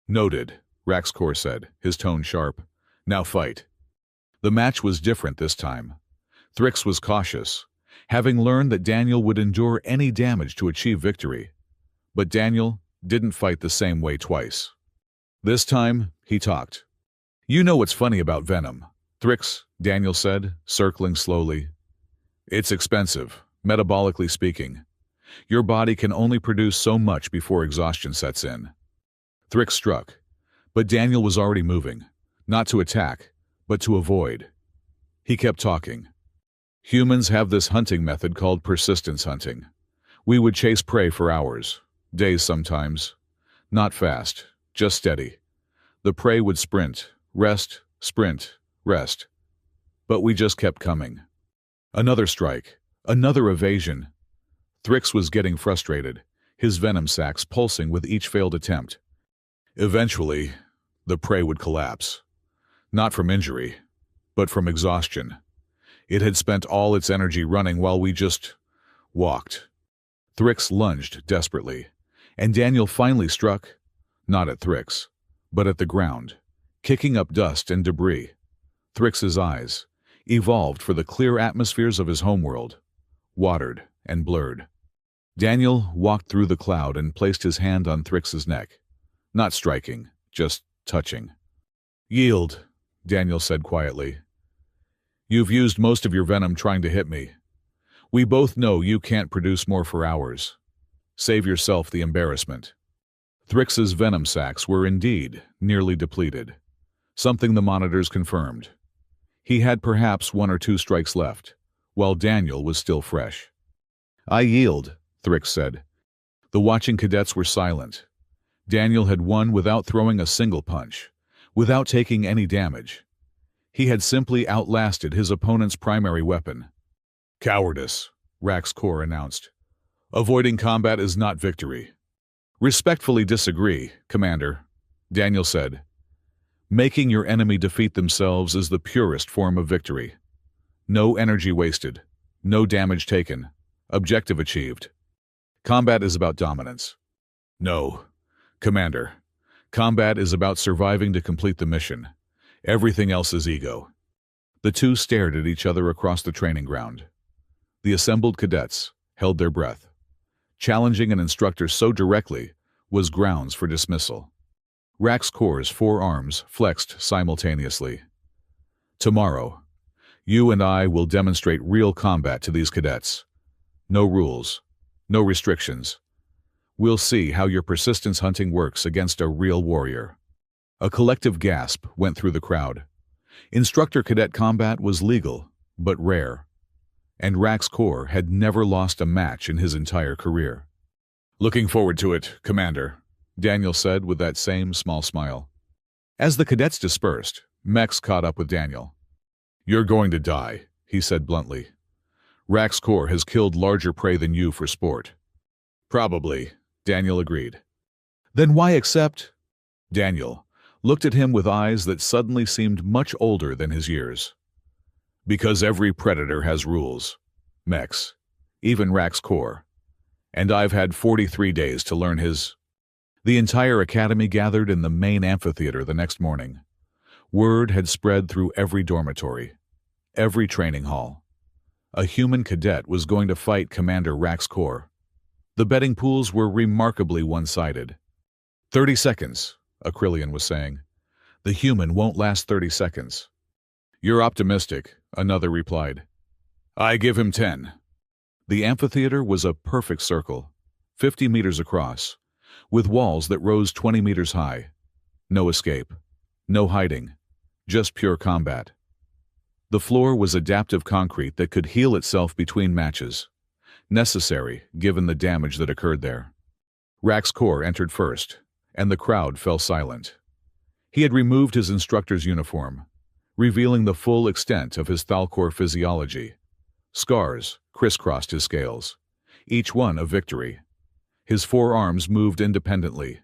[SPEAKER 1] Noted, Raxcor said, his tone sharp. Now fight. The match was different this time. Thrix was cautious, having learned that Daniel would endure any damage to achieve victory. But Daniel didn't fight the same way twice. This time, he talked. You know what's funny about venom, Thrix, Daniel said, circling slowly. It's expensive, metabolically speaking. Your body can only produce so much before exhaustion sets in. Thrix struck, but Daniel was already moving, not to attack, but to avoid. He kept talking. Humans have this hunting method called persistence hunting. We would chase prey for hours, days sometimes. Not fast, just steady. The prey would sprint, rest, sprint, rest. But we just kept coming. Another strike, another evasion. Thrix was getting frustrated, his venom sacs pulsing with each failed attempt. Eventually, the prey would collapse. Not from injury, but from exhaustion. It had spent all its energy running while we just walked. Thrix lunged desperately, and Daniel finally struck, not at Thrix, but at the ground, kicking up dust and debris. Thrix's eyes, evolved for the clear atmospheres of his homeworld, watered and blurred. Daniel walked through the cloud and placed his hand on Thrix's neck, not striking, just touching. Yield, Daniel said quietly. You've used most of your venom trying to hit me. We both know you can't produce more for hours. Save yourself the embarrassment. Thrix's venom sacs were indeed nearly depleted, something the monitors confirmed. He had perhaps 1 or 2 strikes left, while Daniel was still fresh. I yield, Thrix said. The watching cadets were silent. Daniel had won without throwing a single punch, without taking any damage. He had simply outlasted his opponent's primary weapon. Cowardice, Raxcor announced. Avoiding combat is not victory. Respectfully disagree, Commander, Daniel said. Making your enemy defeat themselves is the purest form of victory. No energy wasted, no damage taken, objective achieved. Combat is about dominance. No, Commander. Combat is about surviving to complete the mission. Everything else is ego. The two stared at each other across the training ground. The assembled cadets held their breath. Challenging an instructor so directly was grounds for dismissal. Raxcor's 4 arms flexed simultaneously. Tomorrow, you and I will demonstrate real combat to these cadets. No rules, no restrictions. We'll see how your persistence hunting works against a real warrior. A collective gasp went through the crowd. Instructor-cadet combat was legal, but rare. And Raxcor had never lost a match in his entire career. Looking forward to it, Commander, Daniel said with that same small smile. As the cadets dispersed, Mex caught up with Daniel. You're going to die, he said bluntly. Raxcor has killed larger prey than you for sport. Probably, Daniel agreed. Then why accept? Daniel looked at him with eyes that suddenly seemed much older than his years. Because every predator has rules, Mex, even Raxcor. And I've had 43 days to learn his. The entire academy gathered in the main amphitheater the next morning. Word had spread through every dormitory, every training hall. A human cadet was going to fight Commander Raxcor. The betting pools were remarkably one-sided. 30 seconds, Acrylian was saying. The human won't last 30 seconds. You're optimistic, another replied. I give him 10. The amphitheater was a perfect circle, 50 meters across, with walls that rose 20 meters high. No escape, no hiding, just pure combat. The floor was adaptive concrete that could heal itself between matches, necessary given the damage that occurred there. Raxcor entered first, and the crowd fell silent. He had removed his instructor's uniform, revealing the full extent of his Thalcor physiology. Scars crisscrossed his scales, each one a victory. His 4 arms moved independently,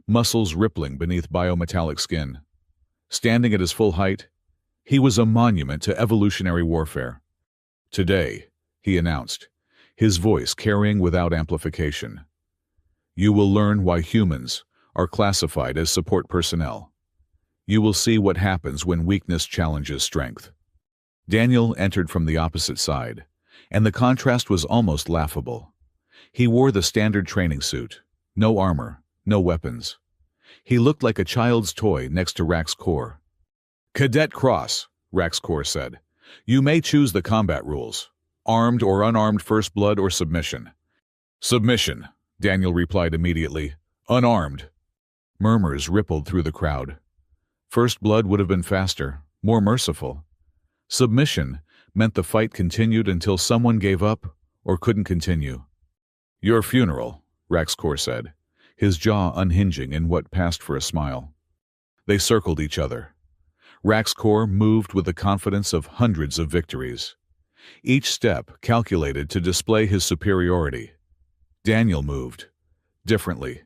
[SPEAKER 1] muscles rippling beneath biometallic skin. Standing at his full height, He was a monument to evolutionary warfare. "Today," he announced, his voice carrying without amplification, "you will learn why humans are classified as support personnel. You will see what happens when weakness challenges strength." Daniel entered from the opposite side, and the contrast was almost laughable. He wore the standard training suit, no armor, no weapons. He looked like a child's toy next to Rax Kor. "Cadet Cross," Rax Kor said. "You may choose the combat rules. Armed or unarmed first blood or submission." "Submission," Daniel replied immediately. "Unarmed." Murmurs rippled through the crowd. First blood would have been faster, more merciful. Submission meant the fight continued until someone gave up or couldn't continue. "Your funeral," Rax Kor said, his jaw unhinging in what passed for a smile. They circled each other. Rax Kor moved with the confidence of hundreds of victories. Each step calculated to display his superiority. Daniel moved differently.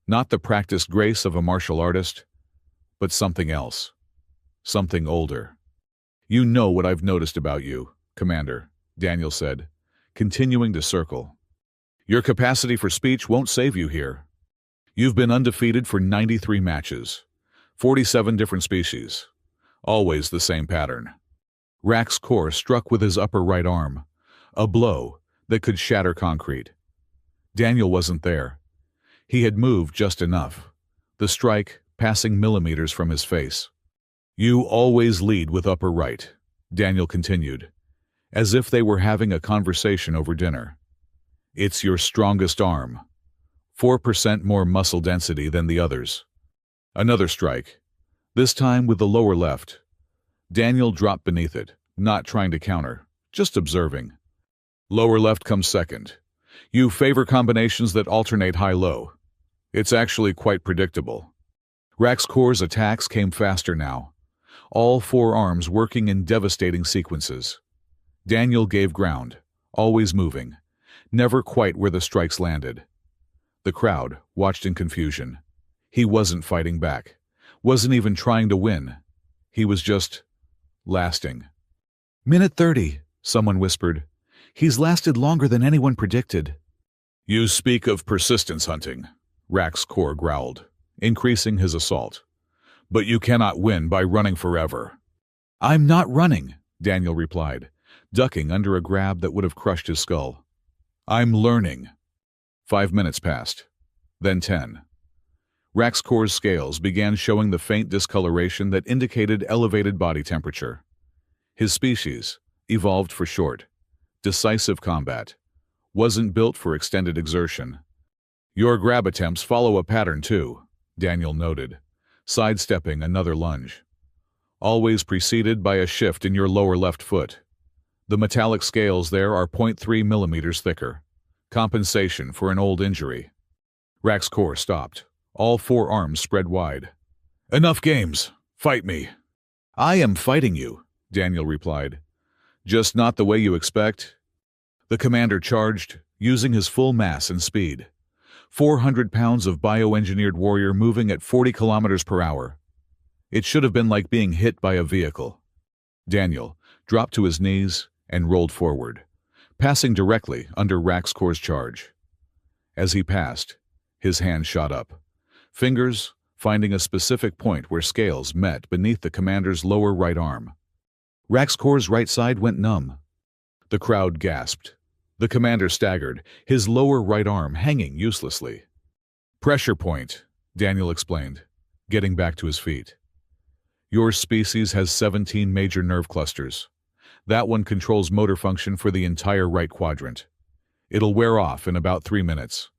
[SPEAKER 1] Not the practiced grace of a martial artist, but something else. Something older. "You know what I've noticed about you, Commander," Daniel said, continuing to circle. "Your capacity for speech won't save you here. You've been undefeated for 93 matches, 47 different species. Always the same pattern." Rax Kor struck with his upper right arm, a blow that could shatter concrete. Daniel wasn't there. He had moved just enough, the strike passing millimeters from his face. "You always lead with upper right," Daniel continued, as if they were having a conversation over dinner. "It's your strongest arm. 4% more muscle density than the others." Another strike, this time with the lower left. Daniel dropped beneath it, not trying to counter, just observing. "Lower left comes second. You favor combinations that alternate high-low. It's actually quite predictable." Rax Kor's attacks came faster now, all four arms working in devastating sequences. Daniel gave ground, always moving, never quite where the strikes landed. The crowd watched in confusion. He wasn't fighting back, wasn't even trying to win. He was just lasting. "Minute 30, someone whispered. "He's lasted longer than anyone predicted." "You speak of persistence hunting," Rax Kor growled, increasing his assault. "But you cannot win by running forever." "I'm not running," Daniel replied, ducking under a grab that would have crushed his skull. "I'm learning." 5 minutes passed, then 10. Rax Kor's scales began showing the faint discoloration that indicated elevated body temperature. His species, evolved for short, decisive combat, wasn't built for extended exertion. "Your grab attempts follow a pattern too," Daniel noted, sidestepping another lunge. "Always preceded by a shift in your lower left foot. The metallic scales there are 0.3 millimeters thicker. Compensation for an old injury." Rax Kor stopped, all four arms spread wide. "Enough games. Fight me." "I am fighting you," Daniel replied. "Just not the way you expect." The commander charged, using his full mass and speed. 400 pounds of bioengineered warrior moving at 40 kilometers per hour. It should have been like being hit by a vehicle. Daniel dropped to his knees and rolled forward, passing directly under Rax Kor's charge. As he passed, his hand shot up, fingers finding a specific point where scales met beneath the commander's lower right arm. Rax Kor's right side went numb. The crowd gasped. The commander staggered, his lower right arm hanging uselessly. "Pressure point," Daniel explained, getting back to his feet. "Your species has 17 major nerve clusters. That one controls motor function for the entire right quadrant. It'll wear off in about 3 minutes."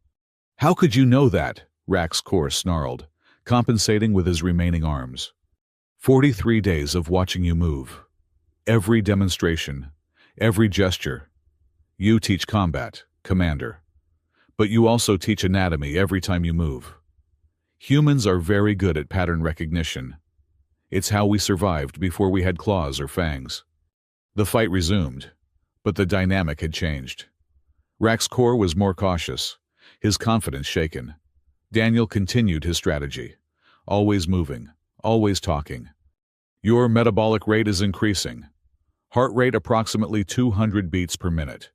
[SPEAKER 1] "How could you know that?" Rax Kor snarled, compensating with his remaining arms. 43 days of watching you move. Every demonstration, every gesture. You teach combat, Commander. But you also teach anatomy every time you move. Humans are very good at pattern recognition. It's how we survived before we had claws or fangs." The fight resumed, but the dynamic had changed. Rax Kor was more cautious, his confidence shaken. Daniel continued his strategy, always moving, always talking. Your metabolic rate is increasing. Heart rate approximately 200 beats per minute.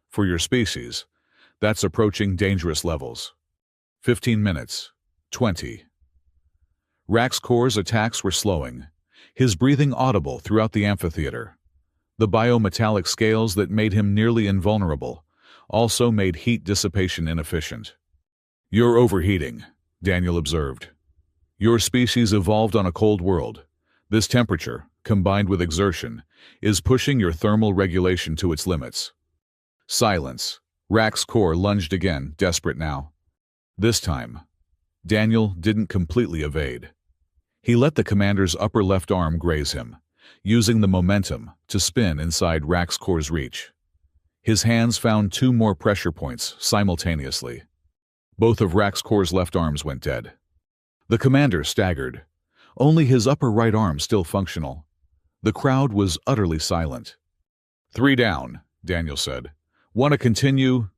[SPEAKER 1] For your species, that's approaching dangerous levels. 15 minutes. 20. Rax-Cor's attacks were slowing, his breathing audible throughout the amphitheater. The biometallic scales that made him nearly invulnerable also made heat dissipation inefficient. You're overheating, Daniel observed. Your species evolved on a cold world. This temperature, combined with exertion, is pushing your thermal regulation to its limits. Silence. Rax-Cor lunged again, desperate now. This time, Daniel didn't completely evade. He let the commander's upper left arm graze him, using the momentum to spin inside Rax-Cor's reach. His hands found 2 more pressure points simultaneously. Both of Rax-Cor's left arms went dead. The commander staggered, only his upper right arm still functional. The crowd was utterly silent. 3 down, Daniel said. Want to continue?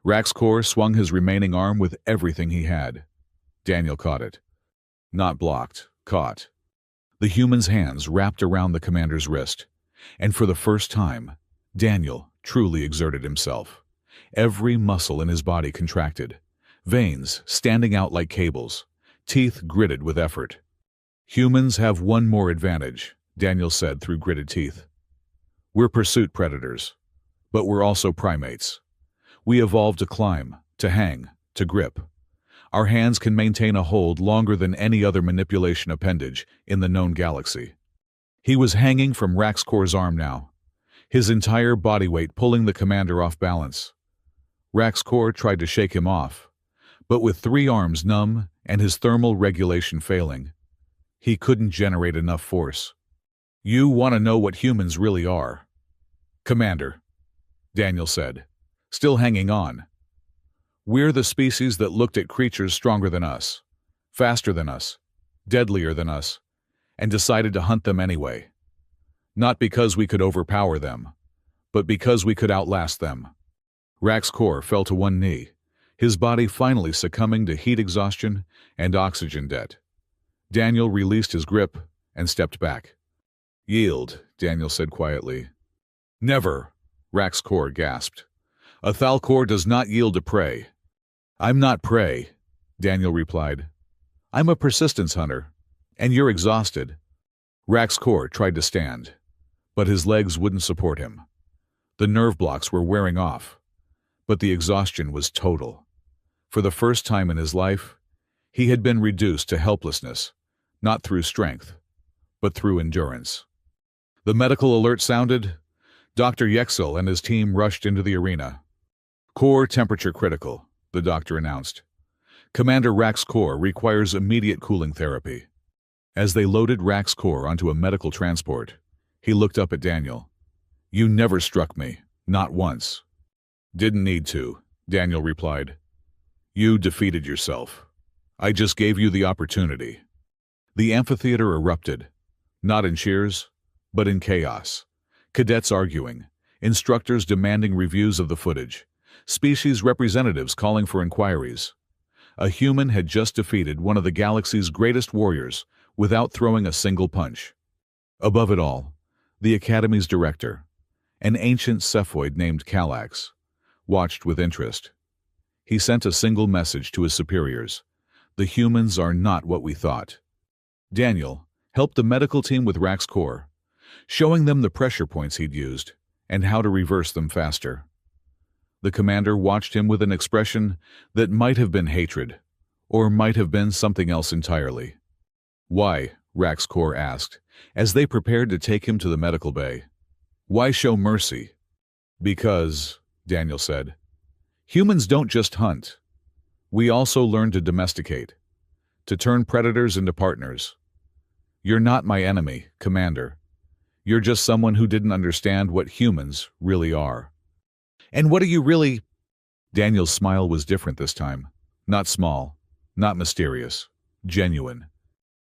[SPEAKER 1] Rax-Cor swung his remaining arm with everything he had. Daniel caught it. Not blocked, caught. The human's hands wrapped around the commander's wrist, and for the first time, Daniel truly exerted himself. Every muscle in his body contracted, veins standing out like cables, teeth gritted with effort. Humans have one more advantage, Daniel said through gritted teeth. We're pursuit predators, but we're also primates. We evolved to climb, to hang, to grip. Our hands can maintain a hold longer than any other manipulation appendage in the known galaxy. He was hanging from Rax-Cor's arm now, his entire body weight pulling the commander off balance. Rax-Cor tried to shake him off, but with 3 arms numb and his thermal regulation failing, he couldn't generate enough force. You want to know what humans really are? Commander, Daniel said, still hanging on. We're the species that looked at creatures stronger than us, faster than us, deadlier than us, and decided to hunt them anyway. Not because we could overpower them, but because we could outlast them. Rax-Cor fell to one knee, his body finally succumbing to heat exhaustion and oxygen debt. Daniel released his grip and stepped back. Yield, Daniel said quietly. Never, Rax-Cor gasped. A Thalcor does not yield to prey. I'm not prey, Daniel replied. I'm a persistence hunter, and you're exhausted. Rax-Cor tried to stand, but his legs wouldn't support him. The nerve blocks were wearing off, but the exhaustion was total. For the first time in his life, he had been reduced to helplessness, not through strength, but through endurance. The medical alert sounded. Dr. Yexel and his team rushed into the arena. Core temperature critical, the doctor announced. Commander Rax-Cor requires immediate cooling therapy. As they loaded Rax-Cor onto a medical transport, he looked up at Daniel. You never struck me, not once. Didn't need to, Daniel replied. You defeated yourself. I just gave you the opportunity. The amphitheater erupted, not in cheers, but in chaos. Cadets arguing, instructors demanding reviews of the footage, species representatives calling for inquiries. A human had just defeated one of the galaxy's greatest warriors without throwing a single punch. Above it all, the Academy's director, an ancient Cephoid named Kallax, watched with interest. He sent a single message to his superiors. The humans are not what we thought. Daniel helped the medical team with Rax-Cor, showing them the pressure points he'd used and how to reverse them faster. The commander watched him with an expression that might have been hatred, or might have been something else entirely. Why? Rax-Cor asked, as they prepared to take him to the medical bay. Why show mercy? Because, Daniel said, humans don't just hunt. We also learn to domesticate, to turn predators into partners. You're not my enemy, Commander. You're just someone who didn't understand what humans really are. And what are you really? Daniel's smile was different this time. Not small, not mysterious, genuine.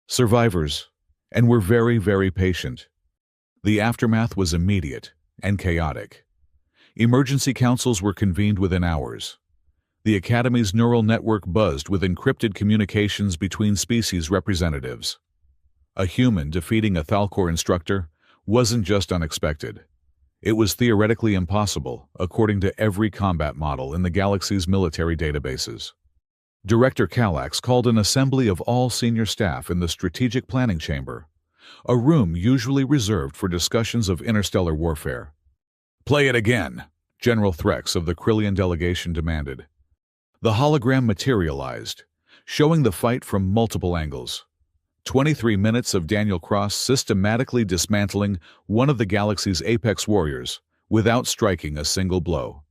[SPEAKER 1] Survivors, and we're very, very patient. The aftermath was immediate and chaotic. Emergency councils were convened within hours. The Academy's neural network buzzed with encrypted communications between species representatives. A human defeating a Thalcor instructor wasn't just unexpected. It was theoretically impossible, according to every combat model in the galaxy's military databases. Director Kallax called an assembly of all senior staff in the Strategic Planning Chamber, a room usually reserved for discussions of interstellar warfare. "Play it again," General Threx of the Krillian delegation demanded. The hologram materialized, showing the fight from multiple angles. 23 minutes of Daniel Cross systematically dismantling one of the galaxy's apex warriors without striking a single blow.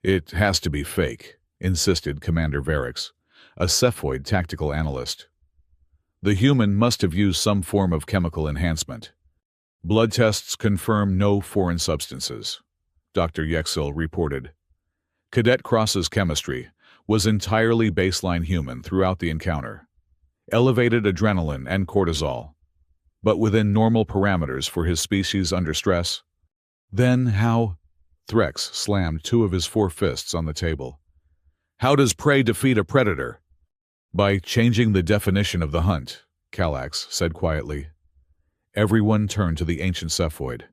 [SPEAKER 1] "It has to be fake," insisted Commander Varix, a Cephoid tactical analyst. "The human must have used some form of chemical enhancement. Blood tests confirm no foreign substances," Dr. Yexil reported. Cadet Cross's chemistry was entirely baseline human throughout the encounter. Elevated adrenaline and cortisol, but within normal parameters for his species under stress. "Then how?" Threx slammed two of his 4 fists on the table. "How does prey defeat a predator?" "By changing the definition of the hunt," Kallax said quietly. Everyone turned to the ancient Cephoid.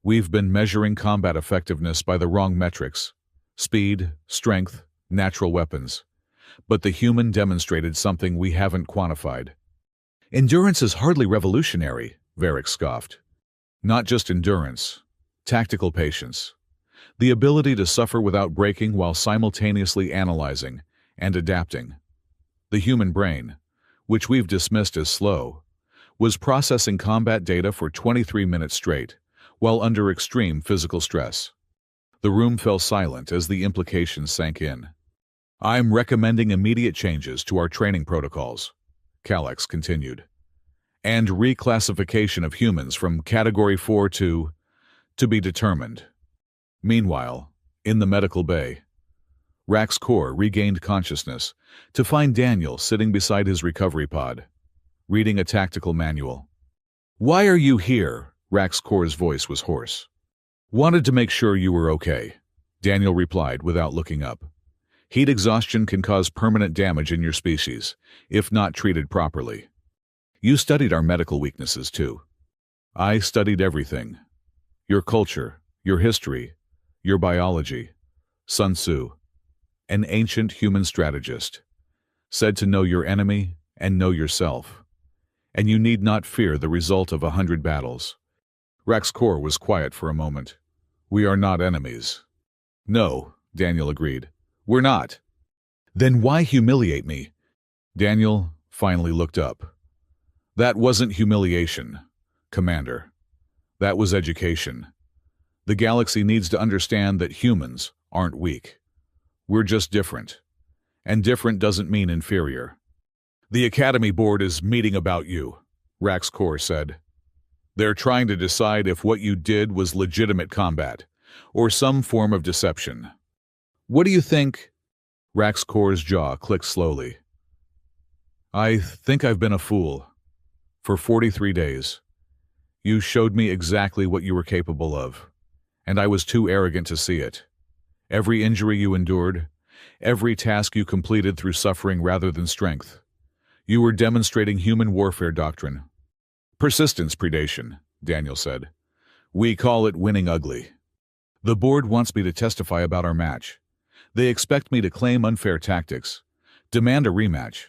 [SPEAKER 1] "We've been measuring combat effectiveness by the wrong metrics: speed, strength, natural weapons. But the human demonstrated something we haven't quantified." "Endurance is hardly revolutionary," Varix scoffed. "Not just endurance, tactical patience. The ability to suffer without breaking while simultaneously analyzing and adapting. The human brain, which we've dismissed as slow, was processing combat data for 23 minutes straight, while under extreme physical stress." The room fell silent as the implications sank in. "I'm recommending immediate changes to our training protocols," Kallax continued, "and reclassification of humans from Category 4 to be determined." Meanwhile, in the medical bay, Rax Kor regained consciousness to find Daniel sitting beside his recovery pod, reading a tactical manual. "Why are you here?" Rax Kor's voice was hoarse. "Wanted to make sure you were okay," Daniel replied without looking up. "Heat exhaustion can cause permanent damage in your species, if not treated properly. You studied our medical weaknesses too." "I studied everything. Your culture, your history, your biology." Sun Tzu, an ancient human strategist, said to know your enemy and know yourself. And you need not fear the result of 100 battles. Rax Kor was quiet for a moment. "We are not enemies." "No," Daniel agreed. "We're not." "Then why humiliate me?" Daniel finally looked up. "That wasn't humiliation, Commander. That was education. The galaxy needs to understand that humans aren't weak. We're just different. And different doesn't mean inferior." "The Academy Board is meeting about you," Rax Kor said. "They're trying to decide if what you did was legitimate combat, or some form of deception." "What do you think?" Rax Kor's jaw clicked slowly. "I think I've been a fool. For 43 days. You showed me exactly what you were capable of, and I was too arrogant to see it. Every injury you endured, every task you completed through suffering rather than strength. You were demonstrating human warfare doctrine." "Persistence predation," Daniel said. "We call it winning ugly. The board wants me to testify about our match. They expect me to claim unfair tactics, demand a rematch."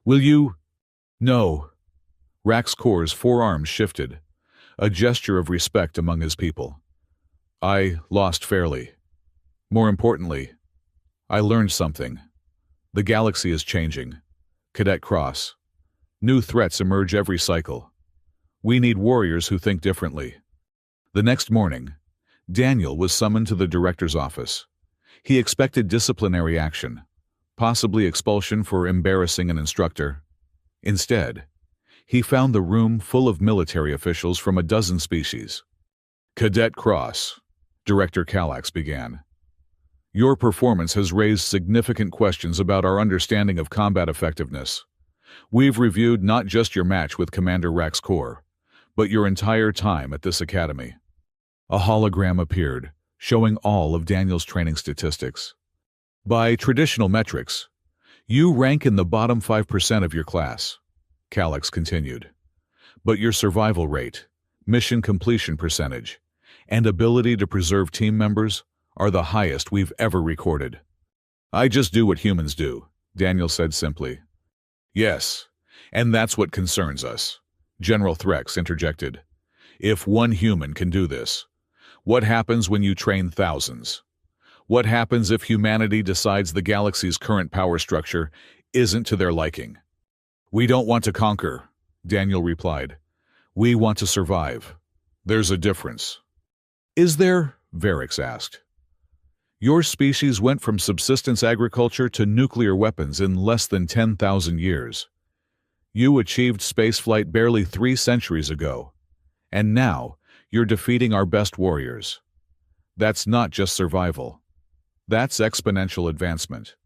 [SPEAKER 1] "Will you?" "No." Rax Kor's forearms shifted, a gesture of respect among his people. "I lost fairly. More importantly, I learned something. The galaxy is changing. Cadet Cross. New threats emerge every cycle. We need warriors who think differently." The next morning, Daniel was summoned to the director's office. He expected disciplinary action, possibly expulsion for embarrassing an instructor. Instead, he found the room full of military officials from a dozen species. "Cadet Cross," Director Kallax began. "Your performance has raised significant questions about our understanding of combat effectiveness. We've reviewed not just your match with Commander Rax Kor, but your entire time at this academy." A hologram appeared, showing all of Daniel's training statistics. "By traditional metrics, you rank in the bottom 5% of your class," Kallax continued. But your survival rate, mission completion percentage, and ability to preserve team members are the highest we've ever recorded. I just do what humans do, Daniel said simply. Yes, and that's what concerns us, General Threx interjected. If one human can do this, what happens when you train thousands? What happens if humanity decides the galaxy's current power structure isn't to their liking? We don't want to conquer, Daniel replied. We want to survive. There's a difference. Is there? Varix asked. Your species went from subsistence agriculture to nuclear weapons in less than 10,000 years. You achieved spaceflight barely 3 centuries ago, and now you're defeating our best warriors. That's not just survival. That's exponential advancement.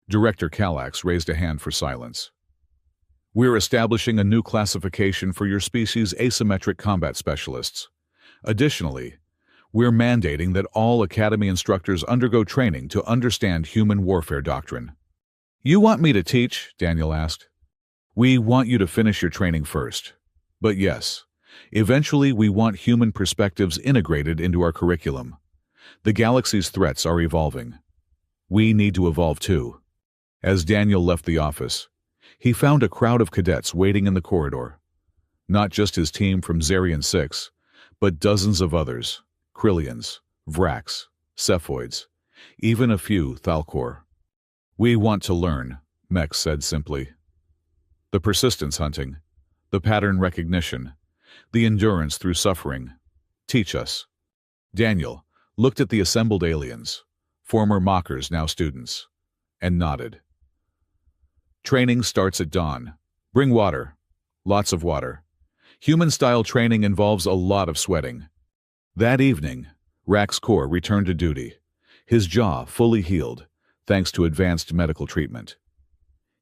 [SPEAKER 1] Director Kallax raised a hand for silence. We're establishing a new classification for your species' asymmetric combat specialists. Additionally, we're mandating that all Academy instructors undergo training to understand human warfare doctrine. You want me to teach? Daniel asked. We want you to finish your training first. But yes, eventually we want human perspectives integrated into our curriculum. The galaxy's threats are evolving. We need to evolve too. As Daniel left the office, he found a crowd of cadets waiting in the corridor. Not just his team from Zarian 6, but dozens of others. Krillians, Vrax, Cephoids, even a few Thalcor. We want to learn, Mex said simply. The persistence hunting, the pattern recognition, the endurance through suffering. Teach us. Daniel looked at the assembled aliens, former mockers now students, and nodded. Training starts at dawn. Bring water. Lots of water. Human-style training involves a lot of sweating. That evening, Rax Kor returned to duty, his jaw fully healed, thanks to advanced medical treatment.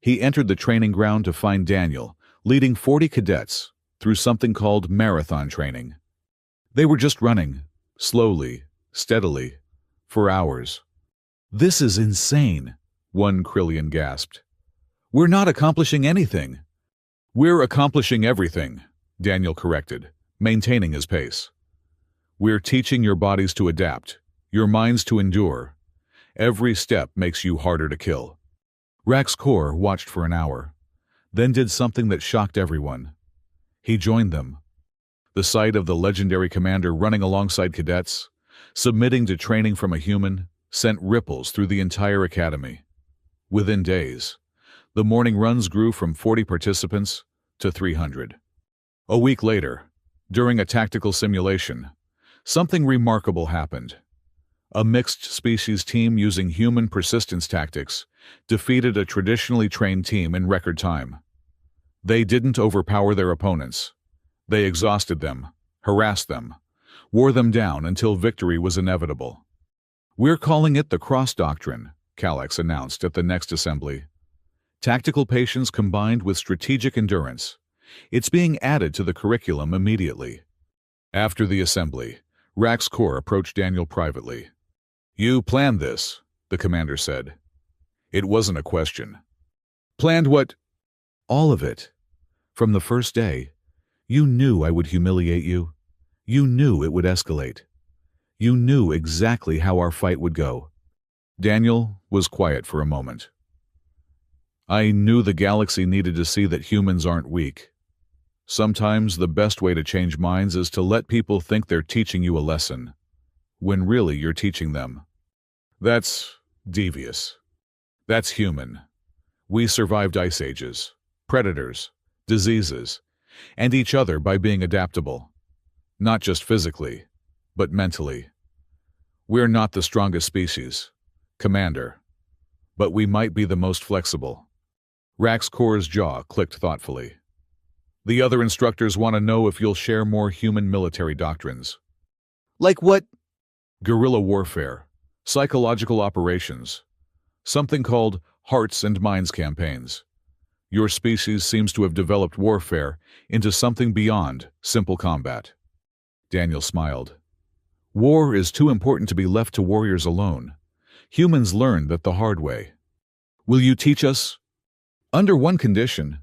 [SPEAKER 1] He entered the training ground to find Daniel leading 40 cadets through something called marathon training. They were just running, slowly, steadily, for hours. This is insane, one Krillian gasped. We're not accomplishing anything. We're accomplishing everything, Daniel corrected, maintaining his pace. We're teaching your bodies to adapt, your minds to endure. Every step makes you harder to kill. Rax Kor watched for an hour, then did something that shocked everyone. He joined them. The sight of the legendary commander running alongside cadets, submitting to training from a human, sent ripples through the entire academy. Within days, the morning runs grew from 40 participants to 300. A week later, during a tactical simulation, something remarkable happened. A mixed-species team using human persistence tactics defeated a traditionally trained team in record time. They didn't overpower their opponents. They exhausted them, harassed them, wore them down until victory was inevitable. We're calling it the Cross Doctrine, Kallax announced at the next assembly. Tactical patience combined with strategic endurance. It's being added to the curriculum immediately. After the assembly, Rax Kor approached Daniel privately. You planned this, the commander said. It wasn't a question. Planned what? All of it. From the first day, you knew I would humiliate you. You knew it would escalate. You knew exactly how our fight would go. Daniel was quiet for a moment. I knew the galaxy needed to see that humans aren't weak. Sometimes the best way to change minds is to let people think they're teaching you a lesson, when really you're teaching them. That's devious. That's human. We survived ice ages, predators, diseases, and each other by being adaptable. Not just physically, but mentally. We're not the strongest species, Commander, but we might be the most flexible. Rax Kor's jaw clicked thoughtfully. The other instructors want to know if you'll share more human military doctrines. Like what? Guerrilla warfare, psychological operations, something called Hearts and Minds campaigns. Your species seems to have developed warfare into something beyond simple combat. Daniel smiled. War is too important to be left to warriors alone. Humans learned that the hard way. Will you teach us? Under one condition.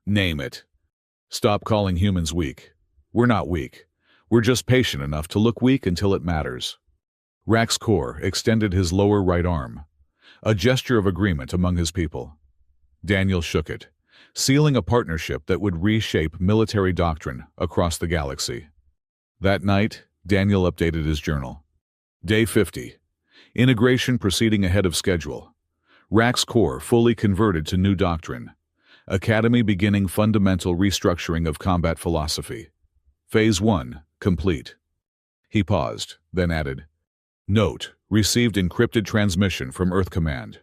[SPEAKER 1] Name it. Stop calling humans weak. We're not weak. We're just patient enough to look weak until it matters. Rax Kor extended his lower right arm, a gesture of agreement among his people. Daniel shook it, sealing a partnership that would reshape military doctrine across the galaxy. That night, Daniel updated his journal. Day 50. Integration proceeding ahead of schedule. Rax Kor fully converted to new doctrine. Academy beginning fundamental restructuring of combat philosophy. Phase 1, complete. He paused, then added, Note, received encrypted transmission from Earth Command.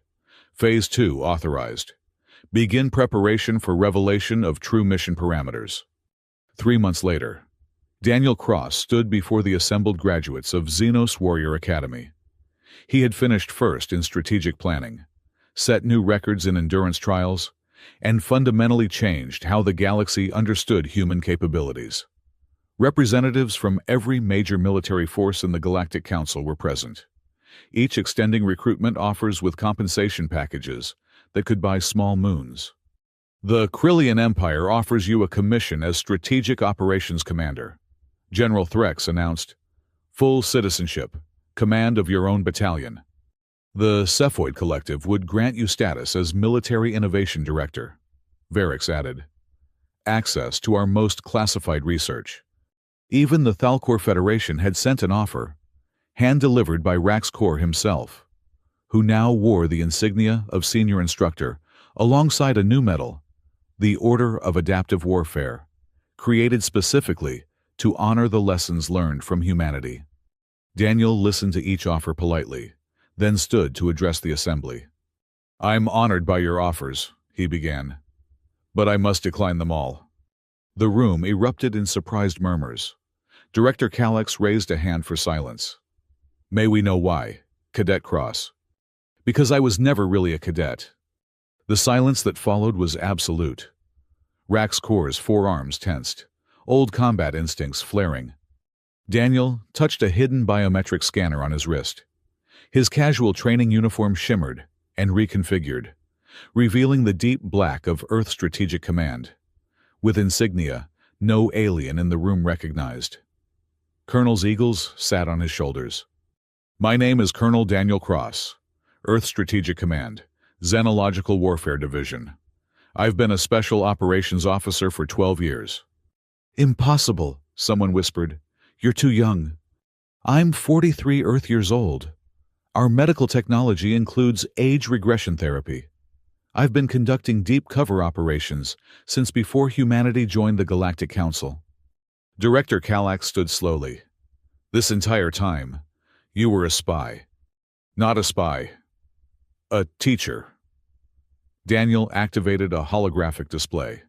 [SPEAKER 1] Phase 2, authorized. Begin preparation for revelation of true mission parameters. 3 months later, Daniel Cross stood before the assembled graduates of Xenos Warrior Academy. He had finished first in strategic planning, set new records in endurance trials, and fundamentally changed how the galaxy understood human capabilities. Representatives from every major military force in the Galactic Council were present, each extending recruitment offers with compensation packages that could buy small moons. The Krillian Empire offers you a commission as Strategic Operations Commander. General Threx announced, full citizenship, command of your own battalion. The Cephoid Collective would grant you status as Military Innovation Director. Varix added, access to our most classified research. Even the Thalcor Federation had sent an offer, hand-delivered by Rax Kor himself, who now wore the insignia of Senior Instructor alongside a new medal, the Order of Adaptive Warfare, created specifically to honor the lessons learned from humanity. Daniel listened to each offer politely, then stood to address the assembly. I'm honored by your offers, he began, but I must decline them all. The room erupted in surprised murmurs. Director Kallax raised a hand for silence. May we know why, Cadet Cross? Because I was never really a cadet. The silence that followed was absolute. Rax Kor's forearms tensed, old combat instincts flaring. Daniel touched a hidden biometric scanner on his wrist. His casual training uniform shimmered and reconfigured, revealing the deep black of Earth Strategic Command. With insignia, no alien in the room recognized. Colonel's eagles sat on his shoulders. My name is Colonel Daniel Cross, Earth Strategic Command, Xenological Warfare Division. I've been a Special Operations Officer for 12 years. Impossible, someone whispered. You're too young. I'm 43 Earth years old. Our medical technology includes age regression therapy. I've been conducting deep cover operations since before humanity joined the Galactic Council. Director Kallax stood slowly. This entire time, you were a spy. Not a spy. A teacher. Daniel activated a holographic display.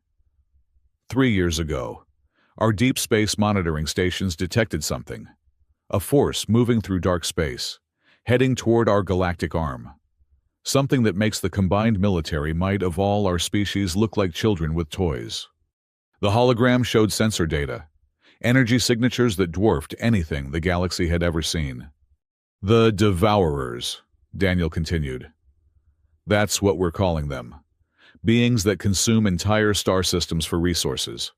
[SPEAKER 1] 3 years ago, our deep space monitoring stations detected something. A force moving through dark space, heading toward our galactic arm. Something that makes the combined military might of all our species look like children with toys. The hologram showed sensor data, energy signatures that dwarfed anything the galaxy had ever seen. The Devourers, Daniel continued. That's what we're calling them. Beings that consume entire star systems for resources.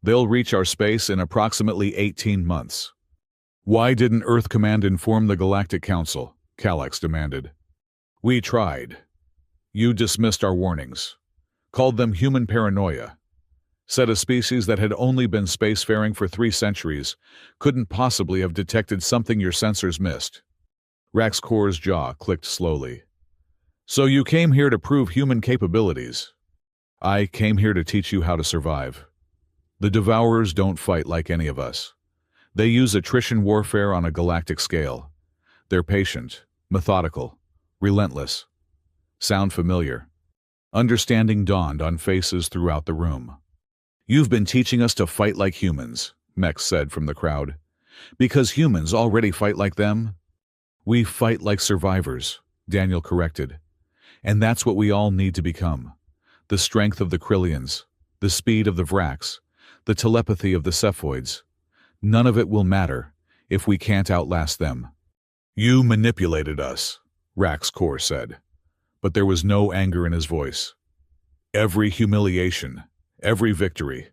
[SPEAKER 1] They'll reach our space in approximately 18 months. Why didn't Earth Command inform the Galactic Council? Kallax demanded. We tried. You dismissed our warnings, called them human paranoia, said a species that had only been spacefaring for 3 centuries couldn't possibly have detected something your sensors missed. Rax Kor's jaw clicked slowly. So you came here to prove human capabilities. I came here to teach you how to survive. The Devourers don't fight like any of us. They use attrition warfare on a galactic scale. They're patient, methodical, relentless. Sound familiar? Understanding dawned on faces throughout the room. You've been teaching us to fight like humans, Mex said from the crowd. Because humans already fight like them? We fight like survivors, Daniel corrected. And that's what we all need to become. The strength of the Krillians, the speed of the Vrax, the telepathy of the Cephoids. None of it will matter if we can't outlast them. You manipulated us, Rax Kor said, but there was no anger in his voice. Every humiliation, every victory,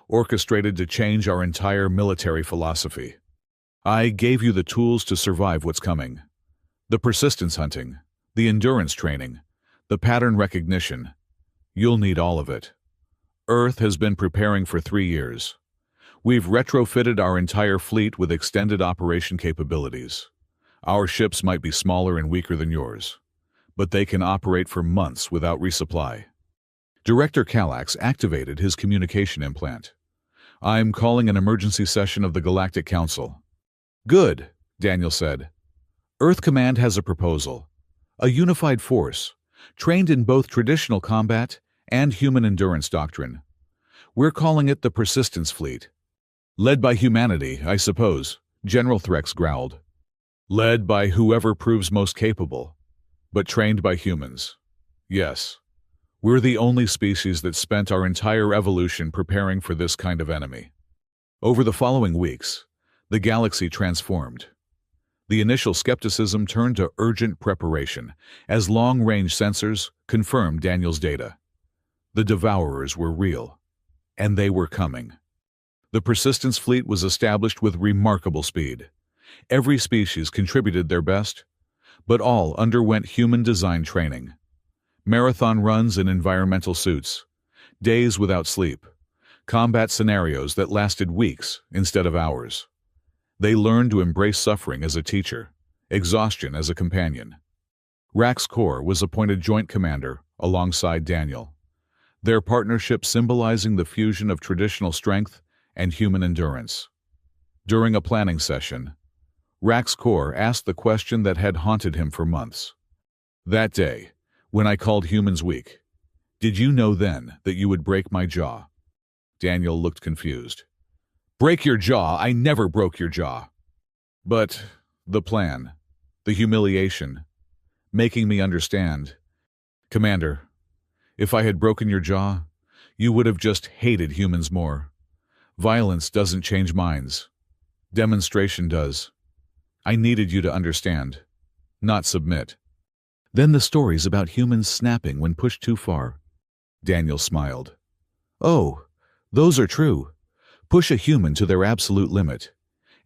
[SPEAKER 1] orchestrated to change our entire military philosophy. I gave you the tools to survive what's coming. The persistence hunting, the endurance training, the pattern recognition. You'll need all of it. Earth has been preparing for 3 years. We've retrofitted our entire fleet with extended operation capabilities. Our ships might be smaller and weaker than yours, but they can operate for months without resupply. Director Kallax activated his communication implant. I'm calling an emergency session of the Galactic Council. Good, Daniel said. Earth Command has a proposal. A unified force, trained in both traditional combat and human endurance doctrine. We're calling it the Persistence Fleet. Led by humanity, I suppose, General Threx growled. Led by whoever proves most capable, but trained by humans. Yes, we're the only species that spent our entire evolution preparing for this kind of enemy. Over the following weeks, the galaxy transformed. The initial skepticism turned to urgent preparation as long-range sensors confirmed Daniel's data. The Devourers were real, and they were coming. The Persistence Fleet was established with remarkable speed. Every species contributed their best, but all underwent human-design training. Marathon runs in environmental suits, days without sleep, combat scenarios that lasted weeks instead of hours. They learned to embrace suffering as a teacher, exhaustion as a companion. Rax Kor was appointed Joint Commander alongside Daniel, their partnership symbolizing the fusion of traditional strength and human endurance. During a planning session, Rax Kor asked the question that had haunted him for months. That day, when I called humans weak, did you know then that you would break my jaw? Daniel looked confused. Break your jaw? I never broke your jaw. But the plan, the humiliation, making me understand. Commander, if I had broken your jaw, you would have just hated humans more. Violence doesn't change minds. Demonstration does. I needed you to understand, not submit. Then the stories about humans snapping when pushed too far. Daniel smiled. Oh, those are true. Push a human to their absolute limit,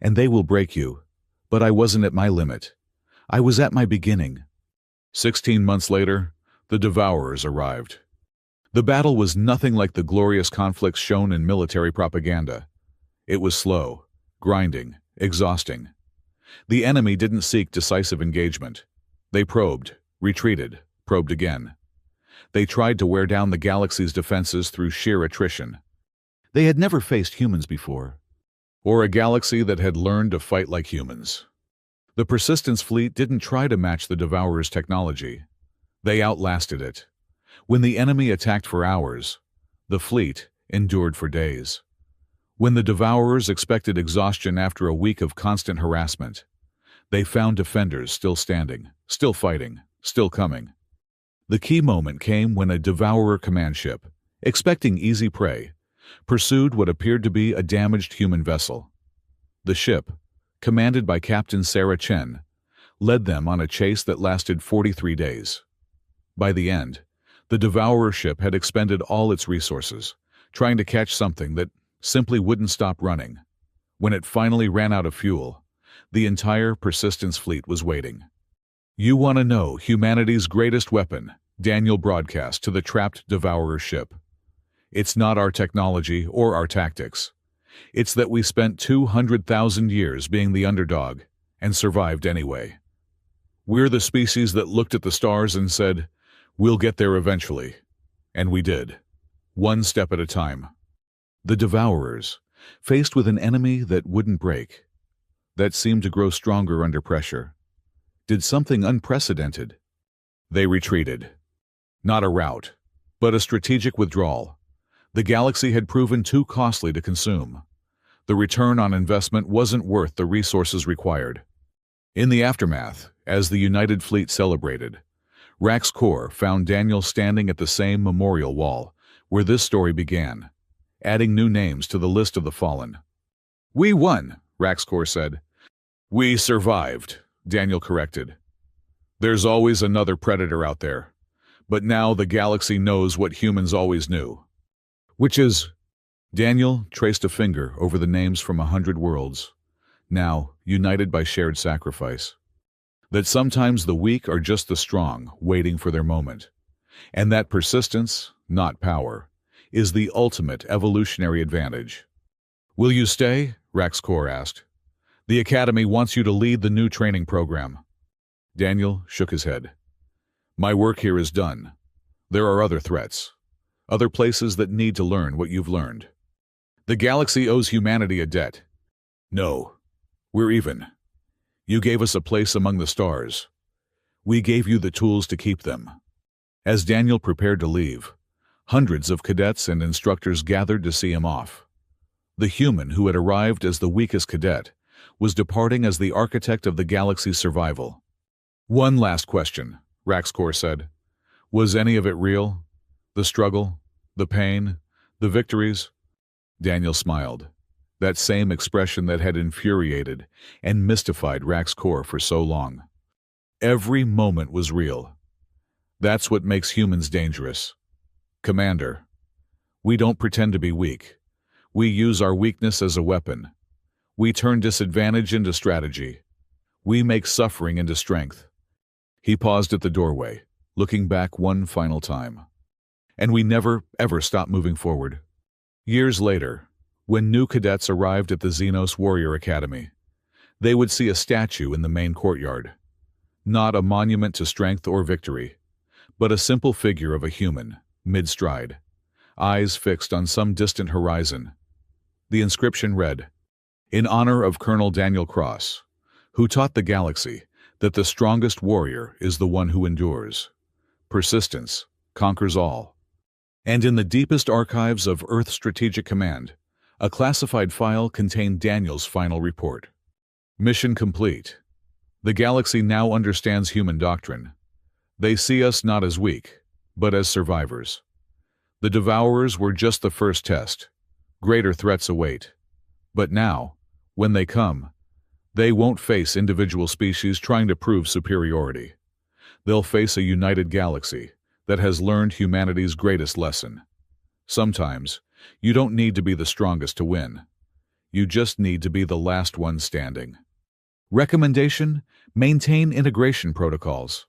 [SPEAKER 1] and they will break you. But I wasn't at my limit. I was at my beginning. 16 months later, the Devourers arrived. The battle was nothing like the glorious conflicts shown in military propaganda. It was slow, grinding, exhausting. The enemy didn't seek decisive engagement. They probed, retreated, probed again. They tried to wear down the galaxy's defenses through sheer attrition. They had never faced humans before, or a galaxy that had learned to fight like humans. The Persistence Fleet didn't try to match the Devourers' technology. They outlasted it. When the enemy attacked for hours, the fleet endured for days. When the Devourers expected exhaustion after a week of constant harassment, they found defenders still standing, still fighting, still coming. The key moment came when a Devourer command ship, expecting easy prey, pursued what appeared to be a damaged human vessel. The ship, commanded by Captain Sarah Chen, led them on a chase that lasted 43 days. By the end, the Devourer ship had expended all its resources, trying to catch something that simply wouldn't stop running. When it finally ran out of fuel, the entire Persistence Fleet was waiting. You want to know humanity's greatest weapon, Daniel broadcast to the trapped Devourer ship. It's not our technology or our tactics. It's that we spent 200,000 years being the underdog and survived anyway. We're the species that looked at the stars and said, we'll get there eventually. And we did. One step at a time. The Devourers, faced with an enemy that wouldn't break, that seemed to grow stronger under pressure, did something unprecedented. They retreated. Not a rout, but a strategic withdrawal. The galaxy had proven too costly to consume. The return on investment wasn't worth the resources required. In the aftermath, as the United Fleet celebrated, Rax Kor found Daniel standing at the same memorial wall where this story began, adding new names to the list of the fallen. We won, Rax Kor said. We survived, Daniel corrected. There's always another predator out there, but now the galaxy knows what humans always knew. Which is, Daniel traced a finger over the names from 100 worlds, now united by shared sacrifice. That sometimes the weak are just the strong, waiting for their moment. And that persistence, not power, is the ultimate evolutionary advantage. "Will you stay?" Raxcor asked. "The Academy wants you to lead the new training program." Daniel shook his head. "My work here is done. There are other threats, other places that need to learn what you've learned. The galaxy owes humanity a debt. No, we're even. You gave us a place among the stars. We gave you the tools to keep them." As Daniel prepared to leave, hundreds of cadets and instructors gathered to see him off. The human who had arrived as the weakest cadet was departing as the architect of the galaxy's survival. "One last question," Raxcor said. "Was any of it real? The struggle? The pain? The victories?" Daniel smiled, that same expression that had infuriated and mystified Raxcor for so long. Every moment was real. That's what makes humans dangerous. "Commander, we don't pretend to be weak. We use our weakness as a weapon. We turn disadvantage into strategy. We make suffering into strength." He paused at the doorway, looking back one final time. "And we never, ever stop moving forward." Years later, when new cadets arrived at the Xenos Warrior Academy, they would see a statue in the main courtyard. Not a monument to strength or victory, but a simple figure of a human, mid-stride, eyes fixed on some distant horizon. The inscription read, "In honor of Colonel Daniel Cross, who taught the galaxy that the strongest warrior is the one who endures. Persistence conquers all." And in the deepest archives of Earth Strategic Command, a classified file contained Daniel's final report. "Mission complete. The galaxy now understands human doctrine. They see us not as weak, but as survivors. The Devourers were just the first test. Greater threats await. But now, when they come, they won't face individual species trying to prove superiority. They'll face a united galaxy that has learned humanity's greatest lesson. Sometimes, you don't need to be the strongest to win. You just need to be the last one standing." Recommendation: maintain integration protocols.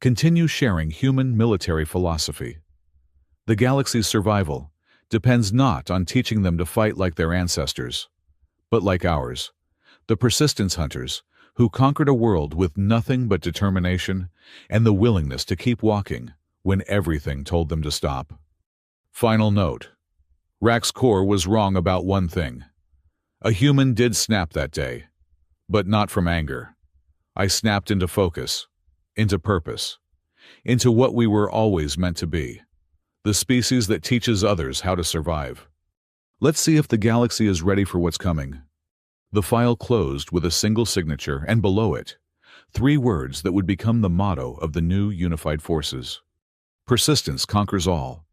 [SPEAKER 1] Continue sharing human military philosophy. The galaxy's survival depends not on teaching them to fight like their ancestors, but like ours, the persistence hunters who conquered a world with nothing but determination and the willingness to keep walking when everything told them to stop. Final note: Raxcor was wrong about one thing. A human did snap that day, but not from anger. I snapped into focus, into purpose, into what we were always meant to be, the species that teaches others how to survive. Let's see if the galaxy is ready for what's coming. The file closed with a single signature, and below it, 3 words that would become the motto of the new unified forces. Persistence conquers all.